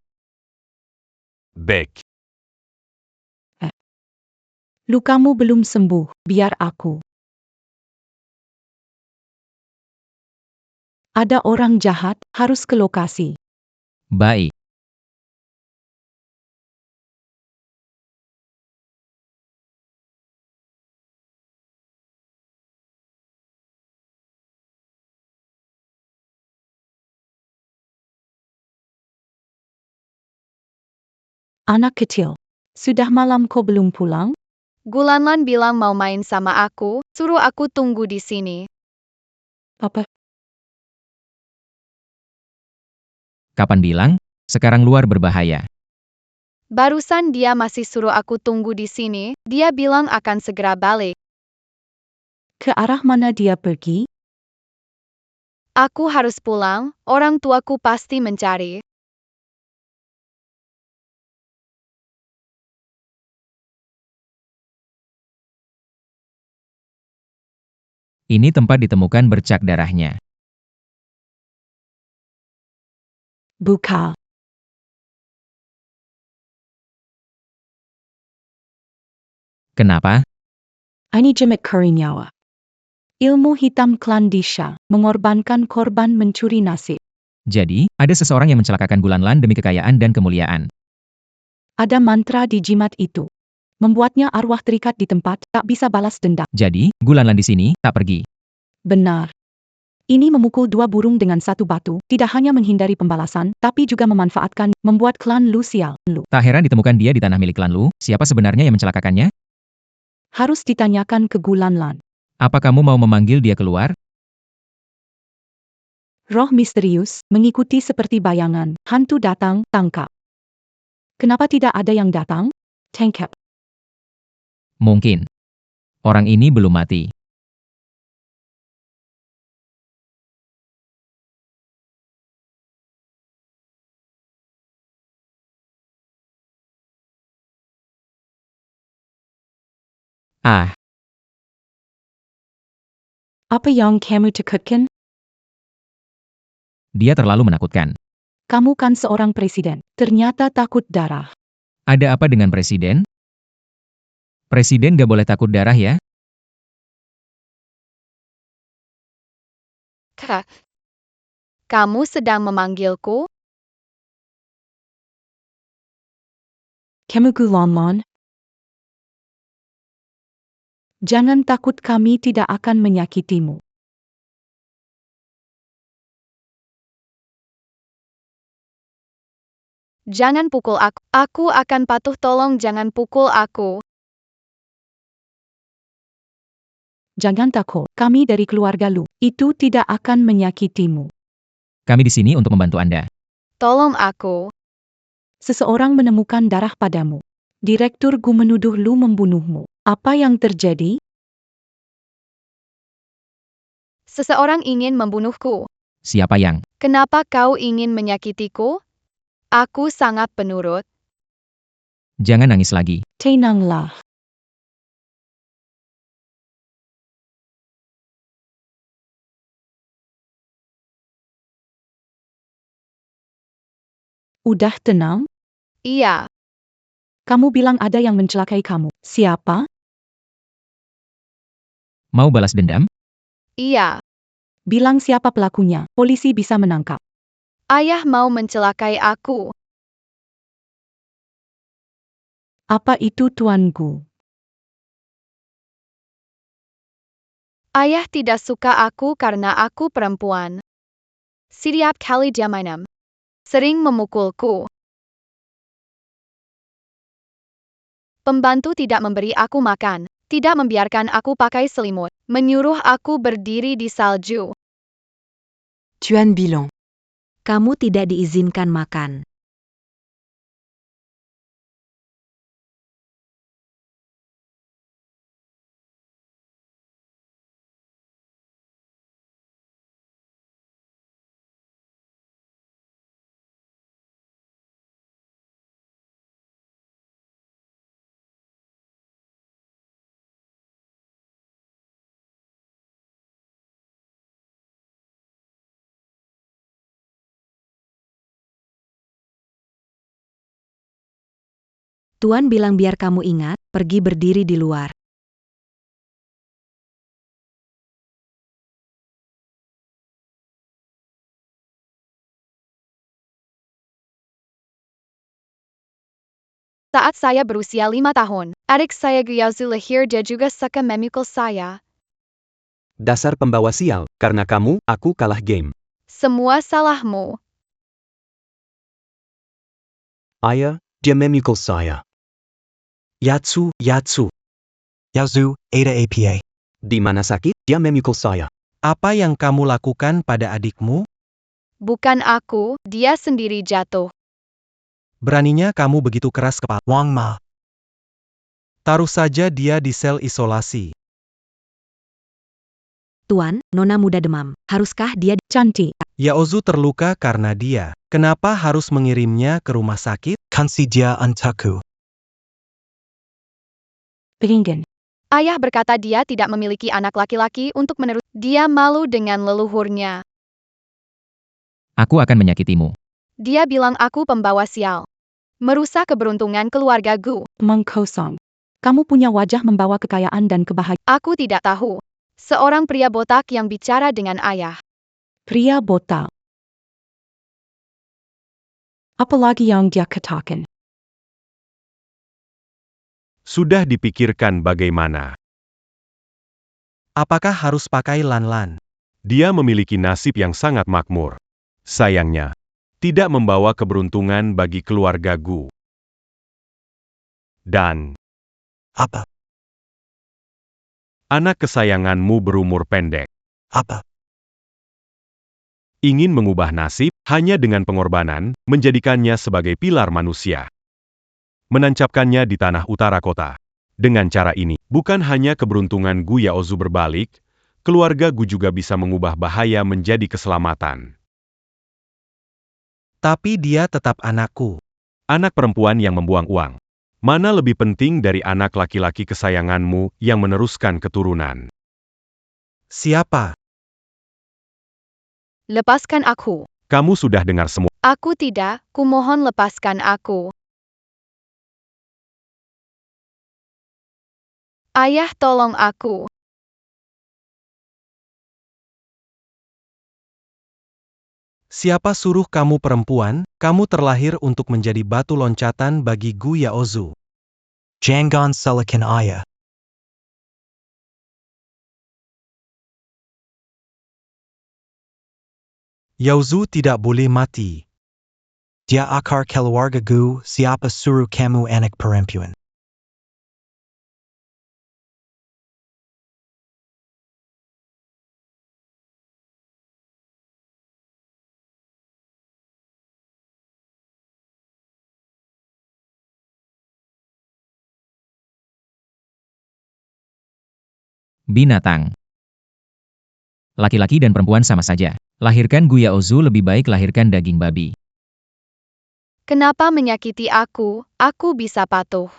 Baik. Lukamu belum sembuh, biar aku. Ada orang jahat, harus ke lokasi. Baik. Anak kecil. Sudah malam kau belum pulang? Gulanlan bilang mau main sama aku, suruh aku tunggu di sini. Apa? Kapan bilang? Sekarang luar berbahaya. Barusan dia masih suruh aku tunggu di sini, dia bilang akan segera balik. Ke arah mana dia pergi? Aku harus pulang, orang tuaku pasti mencari. Ini tempat ditemukan bercak darahnya. Buka. Kenapa? Ini Jemek Kurinyawa. Ilmu hitam klan Disha, mengorbankan korban mencuri nasib. Jadi, ada seseorang yang mencelakakan Gulanlan demi kekayaan dan kemuliaan. Ada mantra di jimat itu. Membuatnya arwah terikat di tempat, tak bisa balas dendam. Jadi, Gulanlan di sini, tak pergi. Benar. Ini memukul dua burung dengan satu batu, tidak hanya menghindari pembalasan, tapi juga memanfaatkan, membuat klan Lu sial. Lu. Tak heran ditemukan dia di tanah milik klan Lu, siapa sebenarnya yang mencelakakannya? Harus ditanyakan ke Gulanlan. Apa kamu mau memanggil dia keluar? Roh misterius, mengikuti seperti bayangan, hantu datang, tangkap. Kenapa tidak ada yang datang? Tangkap. Mungkin. Orang ini belum mati. Ah, Apa yang kamu takutkan? dia terlalu menakutkan. Kamu kan seorang presiden, ternyata takut darah. Ada apa dengan presiden? Presiden gak boleh takut darah ya? Kak, kamu sedang memanggilku? Kamu Gulanlan? Jangan takut, kami tidak akan menyakitimu. Jangan pukul aku. Aku akan patuh, tolong jangan pukul aku. Jangan takut, kami dari keluarga Lu. Itu tidak akan menyakitimu. Kami di sini untuk membantu Anda. Tolong aku. Seseorang menemukan darah padamu. Direktur Gu menuduh Lu membunuhmu. Apa yang terjadi? Seseorang ingin membunuhku. Siapa yang? Kenapa kau ingin menyakitiku? Aku sangat penurut. Jangan nangis lagi. Tenanglah. Udah tenang? Iya, Kamu bilang ada yang mencelakai kamu. Siapa? Mau balas dendam? iya. Bilang siapa pelakunya. Polisi bisa menangkap. Ayah mau mencelakai aku. Apa itu Tuan Gu? Ayah tidak suka aku karena aku perempuan. Setiap kali dia main, sering memukulku. Pembantu tidak memberi aku makan, tidak membiarkan aku pakai selimut, menyuruh aku berdiri di salju. Tuan bilang, kamu tidak diizinkan makan. Tuan bilang biar kamu ingat, pergi berdiri di luar. Saat saya berusia 5 tahun, adik saya Gyazu lahir, dia juga suka memukul saya. Dasar pembawa sial, karena kamu, aku kalah game. Semua salahmu. Ayah, dia memukul saya. Yatsu, Yatsu. Yazu, Ada APA. Di mana sakit, dia memukul saya. Apa yang kamu lakukan pada adikmu? Bukan aku, dia sendiri jatuh. Beraninya kamu begitu keras kepala. Wang Ma. Taruh saja dia di sel isolasi. Tuan, Nona muda demam. Haruskah dia Cantik. Yaozu terluka karena dia. Kenapa harus mengirimnya ke rumah sakit? Kansi dia antaku. Beringin. Ayah berkata dia tidak memiliki anak laki-laki untuk menerus. Dia malu dengan leluhurnya. Aku akan menyakitimu. Dia bilang aku pembawa sial. Merusak keberuntungan keluarga Gu. Mengkosong. Kamu punya wajah membawa kekayaan dan kebahagiaan. Aku tidak tahu. Seorang pria botak yang bicara dengan ayah. Pria botak. Apalagi yang dia katakan? Sudah dipikirkan bagaimana. Apakah harus pakai lan-lan? Dia memiliki nasib yang sangat makmur. Sayangnya, tidak membawa keberuntungan bagi keluarga Gu. Dan Apa? anak kesayanganmu berumur pendek. Apa? Ingin mengubah nasib, hanya dengan pengorbanan, menjadikannya sebagai pilar manusia. Menancapkannya di tanah utara kota. Dengan cara ini, bukan hanya keberuntungan Gu Yaozu berbalik, keluarga Gu juga bisa mengubah bahaya menjadi keselamatan. Tapi dia tetap anakku. Anak perempuan yang membuang uang. Mana lebih penting dari anak laki-laki kesayanganmu yang meneruskan keturunan? Siapa? Lepaskan aku. Kamu sudah dengar semua. Aku tidak, kumohon lepaskan aku. Ayah tolong aku. Siapa suruh kamu perempuan? Kamu terlahir untuk menjadi batu loncatan bagi Gu Yaozu. Jangan salahkan ayah. Yaozu tidak boleh mati. Dia akar keluarga Gu, siapa suruh kamu anak perempuan? Binatang. Laki-laki dan perempuan sama saja. Lahirkan Gu Yaozu lebih baik lahirkan daging babi. Kenapa menyakiti aku? Aku bisa patuh.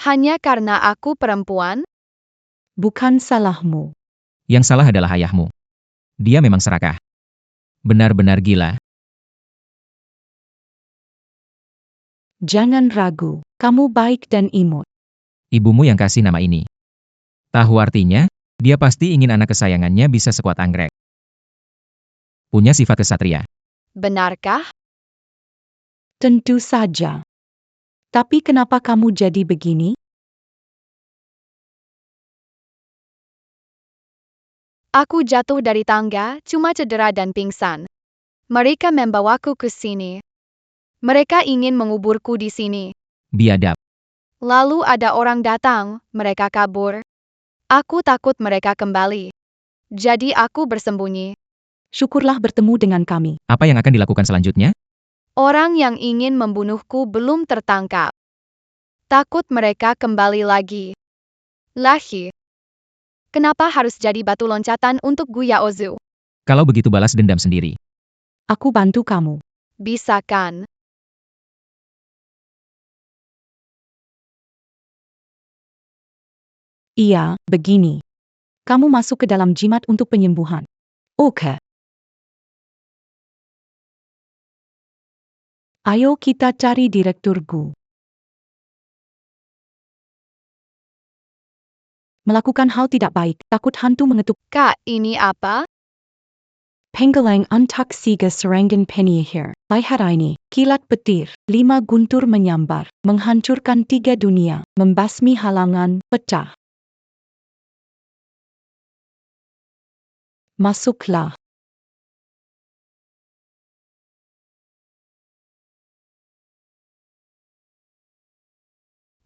Hanya karena aku perempuan? Bukan salahmu. Yang salah adalah ayahmu. Dia memang serakah. Benar-benar gila. Jangan ragu. Kamu baik dan imut. Ibumu yang kasih nama ini. Tahu artinya? Dia pasti ingin anak kesayangannya bisa sekuat anggrek. Punya sifat kesatria. Benarkah? Tentu saja. Tapi kenapa kamu jadi begini? Aku jatuh dari tangga, cuma cedera dan pingsan. Mereka membawaku ke sini. Mereka ingin menguburku di sini. Biadab. Lalu ada orang datang, mereka kabur. Aku takut mereka kembali. Jadi aku bersembunyi. Syukurlah bertemu dengan kami. Apa yang akan dilakukan selanjutnya? Orang yang ingin membunuhku belum tertangkap. Takut mereka kembali lagi. Lahi. Kenapa harus jadi batu loncatan untuk Gu Yaozu? Kalau begitu balas dendam sendiri. Aku bantu kamu. Bisa kan? Iya, begini. Kamu masuk ke dalam jimat untuk penyembuhan. Oke. Ayo kita cari Direktur Gu. Melakukan hal tidak baik, takut hantu mengetuk. Kak, ini apa? Penggalang antak siga serangan penyihir. Lihat ini, kilat petir, 5 guntur menyambar, menghancurkan 3 dunia, membasmi halangan, pecah. Masuklah.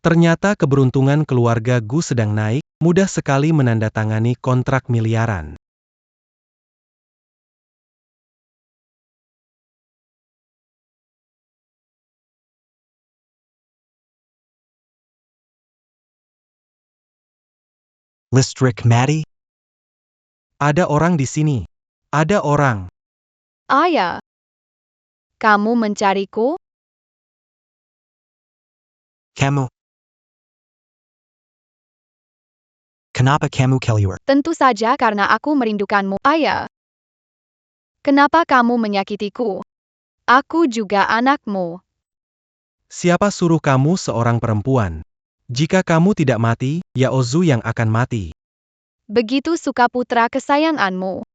Ternyata keberuntungan keluarga Gu sedang naik, mudah sekali menandatangani kontrak miliaran. Listrik mati? Ada orang di sini. Ada orang. Ayah. Kamu mencariku? Kamu. Kenapa kamu keluar? Tentu saja karena aku merindukanmu, Ayah. Kenapa kamu menyakitiku? Aku juga anakmu. Siapa suruh kamu seorang perempuan? Jika kamu tidak mati, ya Ozu yang akan mati. Begitu suka putra kesayanganmu.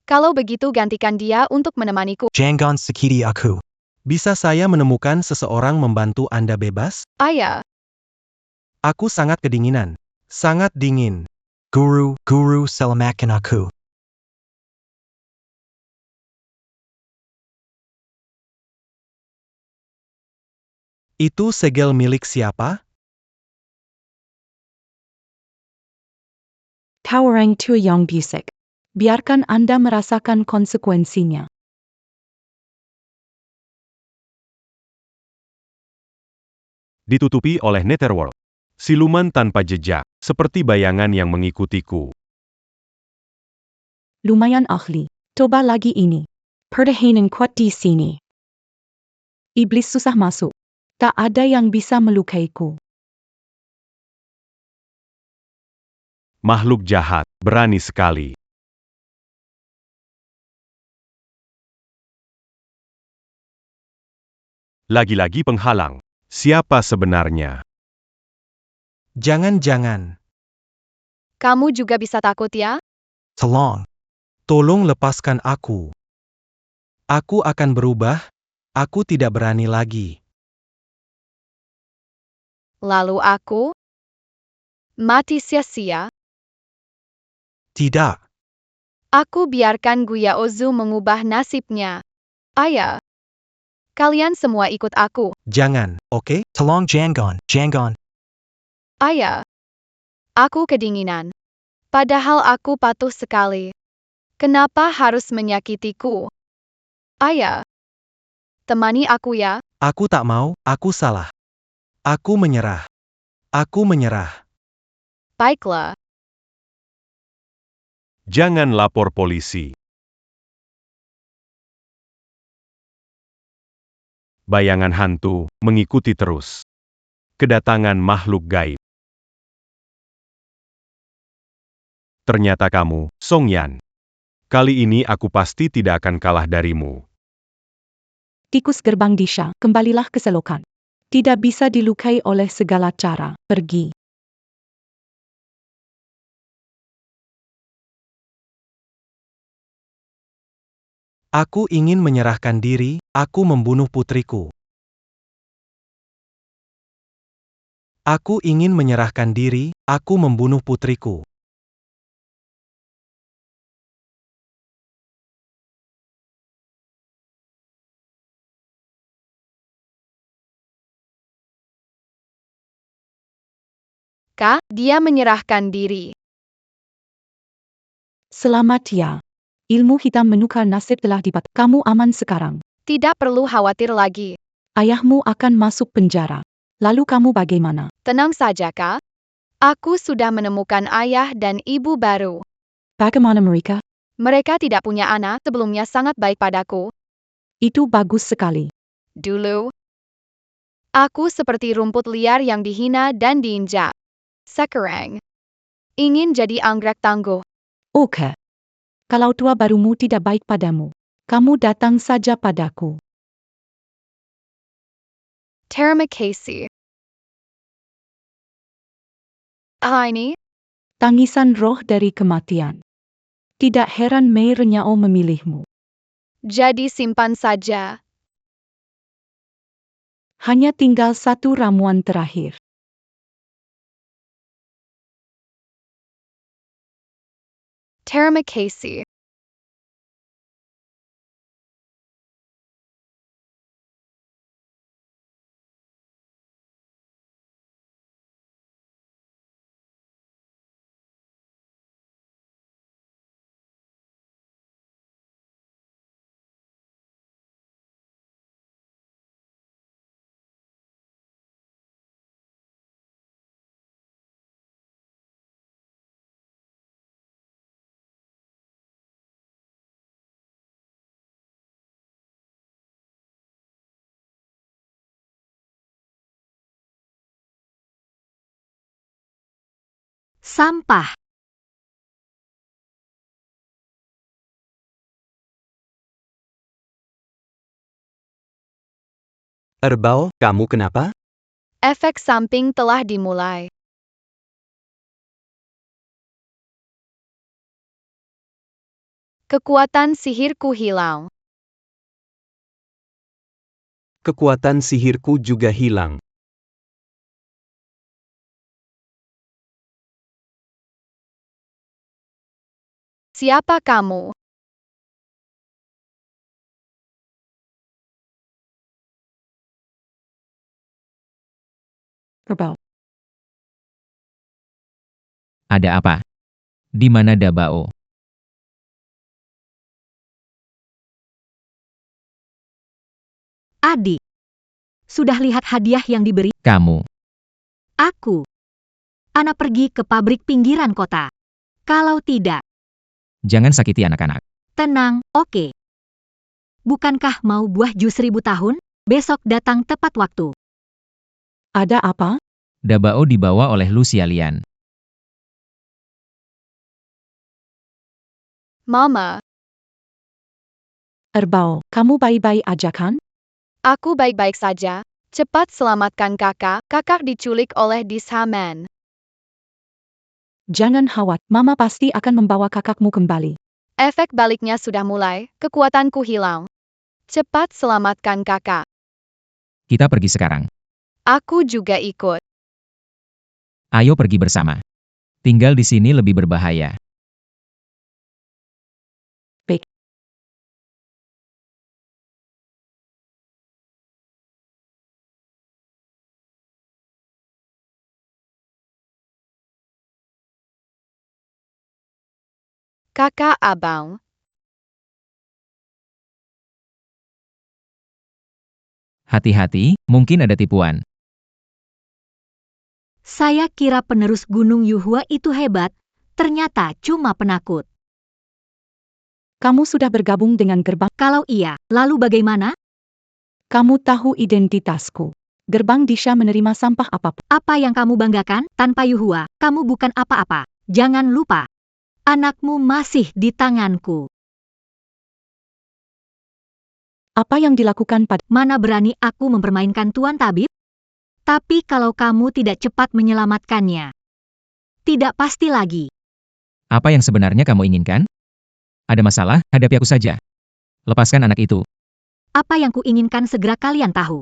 Kalau begitu gantikan dia untuk menemaniku. Jangan sakiti aku. Bisa saya menemukan seseorang membantu Anda bebas? Ayah. Aku sangat kedinginan. Sangat dingin. Guru, selamatkan aku. Itu segel milik siapa? Orang tua yang bisik. Biarkan Anda merasakan konsekuensinya. Ditutupi oleh Netherworld. Siluman tanpa jejak, seperti bayangan yang mengikutiku. Lumayan ahli. Coba lagi ini. Pertahanan kuat di sini. Iblis susah masuk. Tak ada yang bisa melukaiku. Makhluk jahat, berani sekali. Lagi-lagi penghalang. Siapa sebenarnya? Jangan-jangan. Kamu juga bisa takut ya? Tolong lepaskan aku. Aku akan berubah. Aku tidak berani lagi. Lalu aku? Mati sia-sia? Tidak. Aku biarkan Guya Ozu mengubah nasibnya. Ayah. Kalian semua ikut aku. Jangan, oke? Jangan. Ayah. Aku kedinginan. Padahal aku patuh sekali. Kenapa harus menyakitiku? Ayah. Temani aku ya. Aku tak mau, aku salah. Aku menyerah. Aku menyerah. Baiklah. Jangan lapor polisi. Bayangan hantu mengikuti terus. Kedatangan makhluk gaib. Ternyata kamu, Song Yan. Kali ini aku pasti tidak akan kalah darimu. Tikus gerbang Disha, kembalilah ke selokan. Tidak bisa dilukai oleh segala cara. Pergi. Aku ingin menyerahkan diri, aku membunuh putriku. Aku ingin menyerahkan diri, aku membunuh putriku. Kak, dia menyerahkan diri. Selamat ya. Ilmu hitam menukar nasib telah dipat. Kamu aman sekarang. Tidak perlu khawatir lagi. Ayahmu akan masuk penjara. Lalu kamu bagaimana? Tenang saja, Kak. Aku sudah menemukan ayah dan ibu baru. Bagaimana mereka? Mereka tidak punya anak, sebelumnya sangat baik padaku. Itu bagus sekali. Dulu, aku seperti rumput liar yang dihina dan diinjak. Sekarang, ingin jadi anggrek tangguh. Oke. Kalau tua barumu tidak baik padamu, kamu datang saja padaku. Terima kasih. Ini, Tangisan roh dari kematian. Tidak heran Mei Renyao memilihmu. jadi simpan saja. Hanya tinggal satu ramuan terakhir. Terima kasih. Sampah. Erbao, kamu kenapa? Efek samping telah dimulai. Kekuatan sihirku hilang. Kekuatan sihirku juga hilang. Siapa kamu? Erbao. Ada apa? Di mana Dabao? Adik. Sudah lihat hadiah yang diberi? Kamu. Aku. Ana pergi ke pabrik pinggiran kota. Kalau tidak, Jangan sakiti anak-anak. tenang, oke. Bukankah mau buah jus 1000 tahun? Besok datang tepat waktu. Ada apa? Dabao dibawa oleh Lucia Lian. Mama, Erbao, kamu baik-baik aja kan? aku baik-baik saja. Cepat selamatkan kakak. Kakak diculik oleh Dishaman. Jangan khawatir, Mama pasti akan membawa kakakmu kembali. Efek baliknya sudah mulai. Kekuatanku hilang. Cepat selamatkan kakak. Kita pergi sekarang. Aku juga ikut. Ayo pergi bersama. Tinggal di sini lebih berbahaya. Baik. Kakak abang. Hati-hati, mungkin ada tipuan. Saya kira penerus Gunung Yuhua itu hebat, ternyata cuma penakut. Kamu sudah bergabung dengan gerbang. Kalau iya, lalu bagaimana? Kamu tahu identitasku. Gerbang Disha menerima sampah apapun. Apa yang kamu banggakan? Tanpa Yuhua, kamu bukan apa-apa. Jangan lupa, anakmu masih di tanganku. Apa yang dilakukan pada... Mana berani aku mempermainkan Tuan Tabib? Tapi kalau kamu tidak cepat menyelamatkannya, tidak pasti lagi. Apa yang sebenarnya kamu inginkan? Ada masalah, hadapi aku saja. Lepaskan anak itu. Apa yang kuinginkan segera kalian tahu.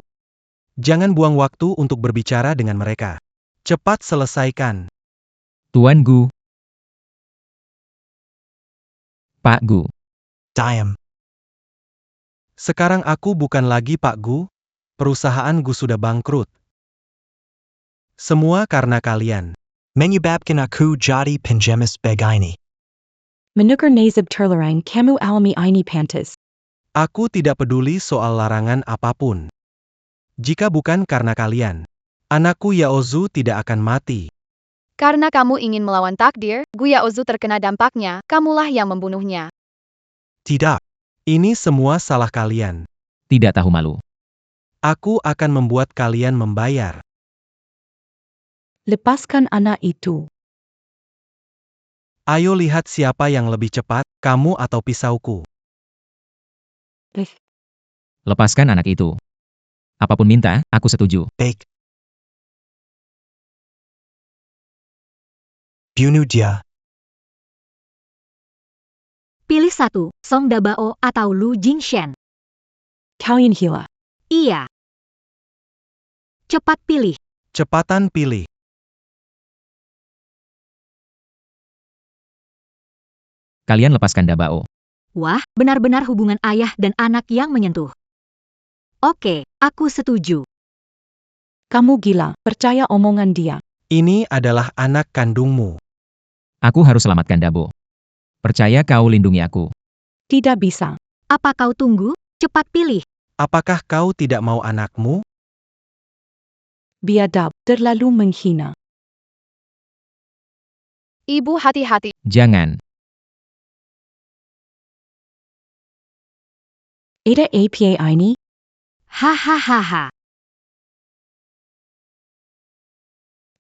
Jangan buang waktu untuk berbicara dengan mereka. Cepat selesaikan. Tuan Gu. Pak Gu. Diam. Sekarang aku bukan lagi Pak Gu. Perusahaan Gu sudah bangkrut. Semua karena kalian. Menyebabkan aku jadi pengemis begini. Menukar nasib terlarang kamu alami ini pantas. Aku tidak peduli soal larangan apapun. Jika bukan karena kalian, anakku Yaozu tidak akan mati. Karena kamu ingin melawan takdir, Guya Ozu terkena dampaknya, kamulah yang membunuhnya. Tidak. Ini semua salah kalian. Tidak tahu malu. Aku akan membuat kalian membayar. Lepaskan anak itu. Ayo lihat siapa yang lebih cepat, kamu atau pisauku. Lepaskan anak itu. Apapun minta, aku setuju. Baik. Bunuh dia. Pilih satu, Song Dabao atau Lu Jingshen. Kalian gila. Iya. Cepat pilih. Cepatan pilih. Kalian lepaskan Dabao. Wah, benar-benar hubungan ayah dan anak yang menyentuh. Oke, aku setuju. Kamu gila, percaya omongan dia. Ini adalah anak kandungmu. Aku harus selamatkan Dabo. Percaya kau lindungi aku. Tidak bisa. Apa kau tunggu? Cepat pilih. Apakah kau tidak mau anakmu? Biadab, terlalu menghina. Ibu hati-hati. Jangan. Ada apa ini? Hahaha.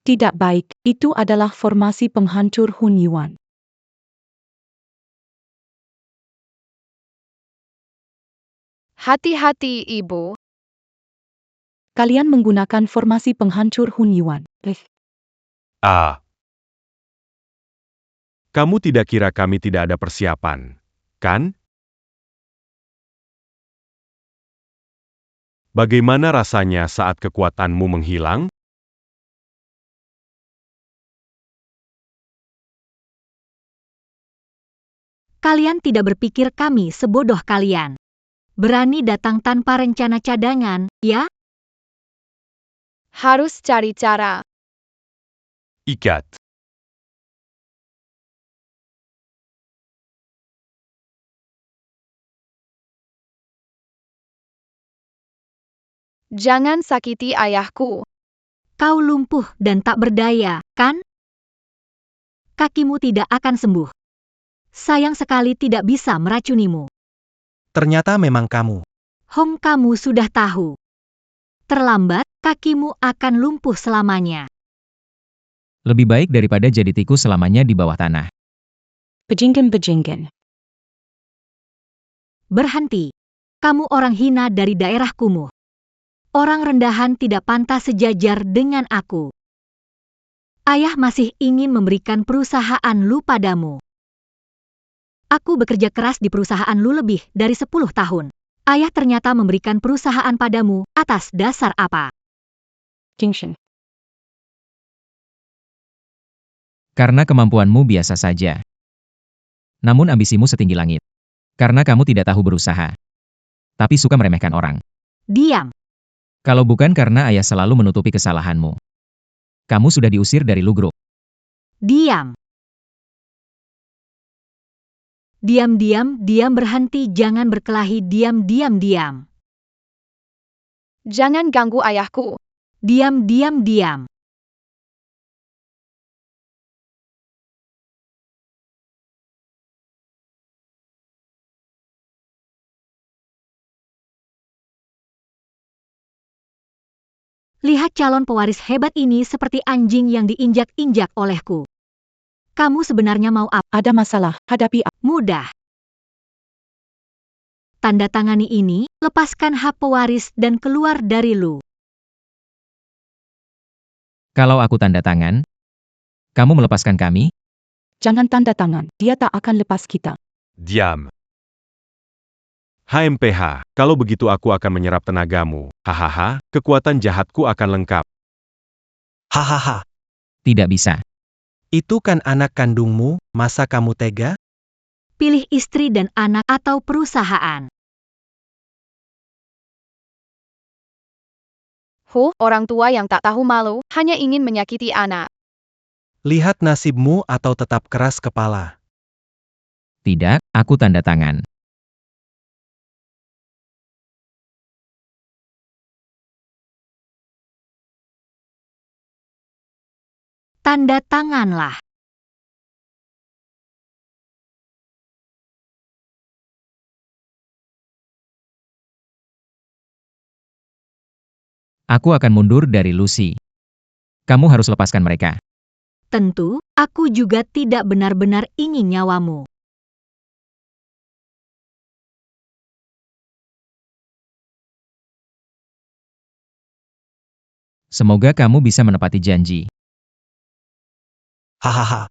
Tidak baik, itu adalah formasi penghancur Hun Yuan. Hati-hati, Ibu. Kalian menggunakan formasi penghancur Hun Yuan. Ah. Kamu tidak kira kami tidak ada persiapan, kan? Bagaimana rasanya saat kekuatanmu menghilang? Kalian tidak berpikir kami sebodoh kalian. Berani datang tanpa rencana cadangan, ya? Harus cari cara. Ikat. Jangan sakiti ayahku. Kau lumpuh dan tak berdaya, kan? Kakimu tidak akan sembuh. Sayang sekali tidak bisa meracunimu. Ternyata memang kamu. Hong, kamu sudah tahu. Terlambat, kakimu akan lumpuh selamanya. Lebih baik daripada jadi tikus selamanya di bawah tanah. Bejinggen. Berhenti. Kamu orang hina dari daerah kumuh. Orang rendahan tidak pantas sejajar dengan aku. Ayah masih ingin memberikan perusahaan lu padamu. Aku bekerja keras di perusahaan lu lebih dari 10 tahun. Ayah ternyata memberikan perusahaan padamu atas dasar apa? Jingshen. Karena kemampuanmu biasa saja. Namun ambisimu setinggi langit. Karena kamu tidak tahu berusaha. Tapi suka meremehkan orang. Diam. Kalau bukan karena ayah selalu menutupi kesalahanmu. Kamu sudah diusir dari Lu Group. Diam. Diam, berhenti, jangan berkelahi, diam. Jangan ganggu ayahku. Diam. Lihat calon pewaris hebat ini seperti anjing yang diinjak-injak olehku. Kamu sebenarnya mau apa? Ada masalah, hadapi. Mudah. Tanda tangani ini, lepaskan hak pewaris dan keluar dari Lu. Kalau aku tanda tangan, kamu melepaskan kami? Jangan tanda tangan, dia tak akan lepas kita. Diam. HMPH, kalau begitu aku akan menyerap tenagamu. Hahaha, kekuatan jahatku akan lengkap. Hahaha. Tidak bisa. Itu kan anak kandungmu, masa kamu tega? Pilih istri dan anak atau perusahaan. Orang tua yang tak tahu malu, hanya ingin menyakiti anak. Lihat nasibmu atau tetap keras kepala. Tidak, aku tanda tangan. Tanda tanganlah. Aku akan mundur dari Lucy. Kamu harus lepaskan mereka. Tentu, aku juga tidak benar-benar ingin nyawamu. Semoga kamu bisa menepati janji. Hahaha.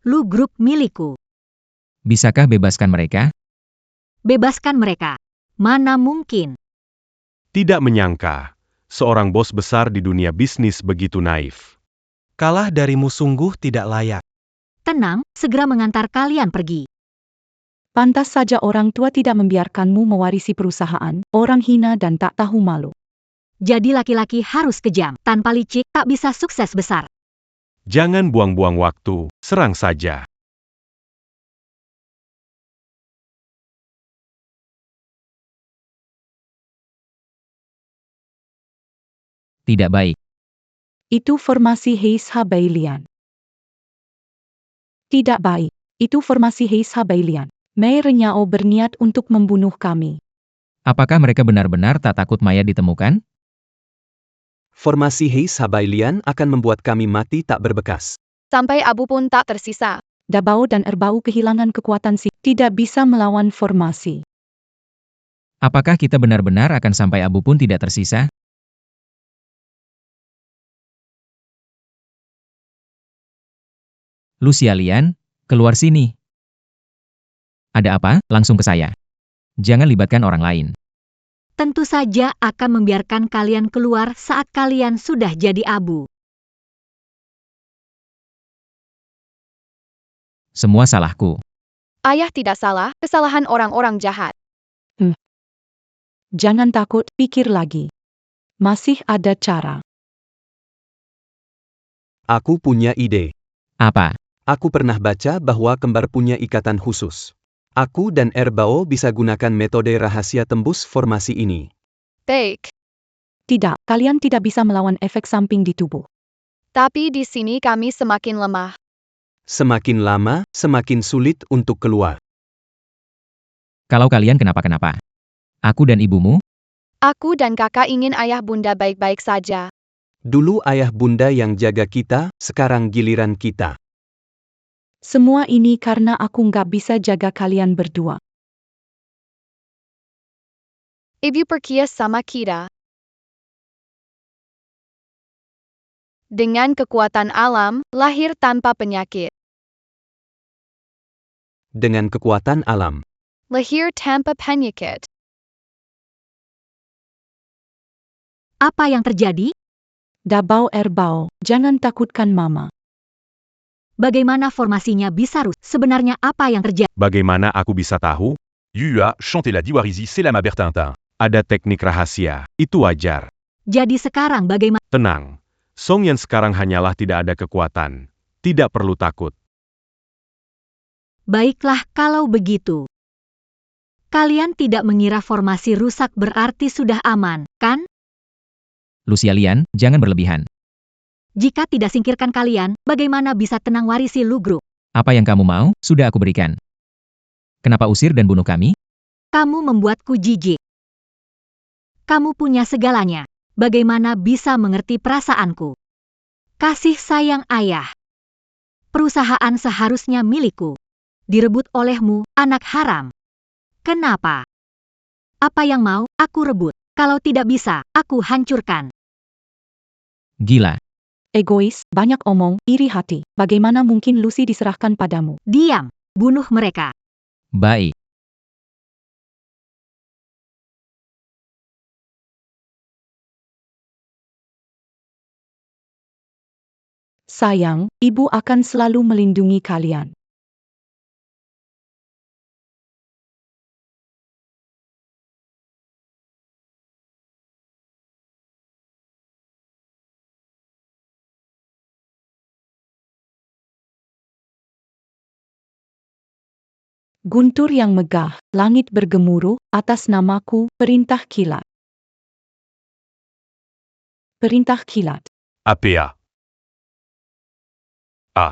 Lu Group milikku. Bisakah bebaskan mereka? Bebaskan mereka. Mana mungkin. Tidak menyangka, seorang bos besar di dunia bisnis begitu naif. Kalah darimu sungguh tidak layak. Tenang, segera mengantar kalian pergi. Pantas saja orang tua tidak membiarkanmu mewarisi perusahaan, orang hina dan tak tahu malu. Jadi laki-laki harus kejam. Tanpa licik, tak bisa sukses besar. Jangan buang-buang waktu, serang saja. Tidak baik. Itu formasi Heis Habailian. Tidak baik. Itu formasi Heis Habailian. Mei Renyao berniat untuk membunuh kami. Apakah mereka benar-benar tak takut mayat ditemukan? Formasi Hei Sabailian akan membuat kami mati tak berbekas. Sampai abu pun tak tersisa. Dabao dan Erbao kehilangan kekuatan tidak bisa melawan formasi. Apakah kita benar-benar akan sampai abu pun tidak tersisa? Lucia Lian, keluar sini. Ada apa? Langsung ke saya. Jangan libatkan orang lain. Tentu saja akan membiarkan kalian keluar saat kalian sudah jadi abu. Semua salahku. Ayah tidak salah, kesalahan orang-orang jahat. Jangan takut, pikir lagi. Masih ada cara. Aku punya ide. Apa? Aku pernah baca bahwa kembar punya ikatan khusus. Aku dan Erbao bisa gunakan metode rahasia tembus formasi ini. Baik. Tidak, kalian tidak bisa melawan efek samping di tubuh. Tapi di sini kami semakin lemah. Semakin lama, semakin sulit untuk keluar. Kalau kalian kenapa-kenapa? Aku dan ibumu? Aku dan kakak ingin ayah bunda baik-baik saja. Dulu ayah bunda yang jaga kita, sekarang giliran kita. Semua ini karena aku nggak bisa jaga kalian berdua. Ibu percaya sama kita. Dengan kekuatan alam, lahir tanpa penyakit. Dengan kekuatan alam. Lahir tanpa penyakit. Apa yang terjadi? Dabao Erbao, jangan takutkan mama. Bagaimana formasinya bisa rusak? Sebenarnya apa yang terjadi? Bagaimana aku bisa tahu? Yua, chanter la Diwarizi, c'est la Mabertintin. Ada teknik rahasia, itu wajar. Jadi sekarang bagaimana? Tenang. Song Yan sekarang hanyalah tidak ada kekuatan. Tidak perlu takut. Baiklah kalau begitu. Kalian tidak mengira formasi rusak berarti sudah aman, kan? Lucia Lian, jangan berlebihan. Jika tidak singkirkan kalian, bagaimana bisa tenang warisi Lu Group? Apa yang kamu mau, sudah aku berikan. Kenapa usir dan bunuh kami? Kamu membuatku jijik. Kamu punya segalanya. Bagaimana bisa mengerti perasaanku? Kasih sayang ayah. Perusahaan seharusnya milikku. Direbut olehmu, anak haram. Kenapa? Apa yang mau, aku rebut. Kalau tidak bisa, aku hancurkan. Gila. Egois, banyak omong, iri hati. Bagaimana mungkin Lucy diserahkan padamu? Diam, bunuh mereka. Baik. Sayang, ibu akan selalu melindungi kalian. Guntur yang megah, langit bergemuruh, atas namaku, perintah kilat. Perintah kilat. APA. A.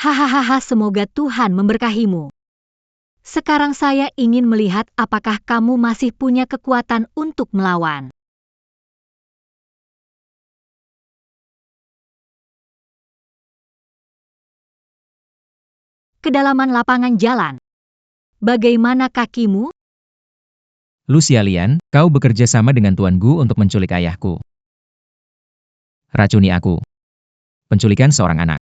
Hahaha, semoga Tuhan memberkahimu. Sekarang saya ingin melihat apakah kamu masih punya kekuatan untuk melawan. Kedalaman lapangan jalan. Bagaimana kakimu? Lucia Lian, kau bekerja sama dengan Tuan Gu untuk menculik ayahku. Racuni aku. Penculikan seorang anak.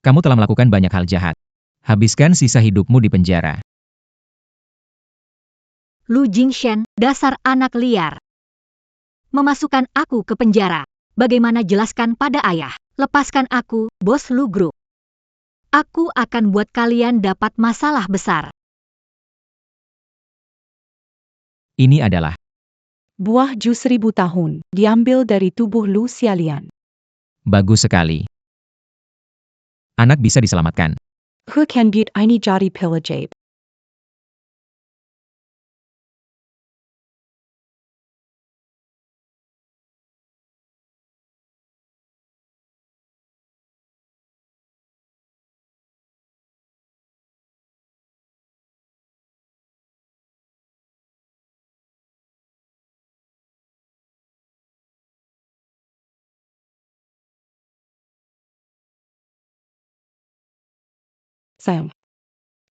Kamu telah melakukan banyak hal jahat. Habiskan sisa hidupmu di penjara. Lu Jingshen, dasar anak liar. Memasukkan aku ke penjara. Bagaimana jelaskan pada ayah? Lepaskan aku, bos Lu Group. Aku akan buat kalian dapat masalah besar. Ini adalah Buah jus 1000 tahun, diambil dari tubuh Lu Xialian. bagus sekali. Anak bisa diselamatkan. He can beat ini jadi pillaged.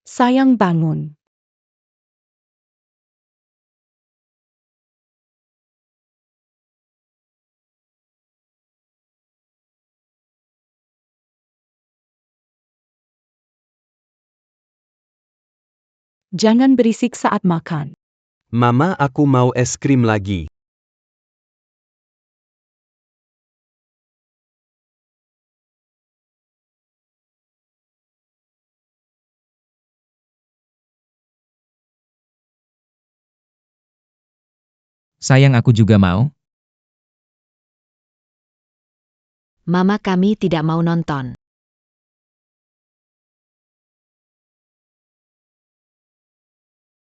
Sayang bangun. Jangan berisik saat makan. Mama, aku mau es krim lagi. Sayang, aku juga mau. Mama kami tidak mau nonton.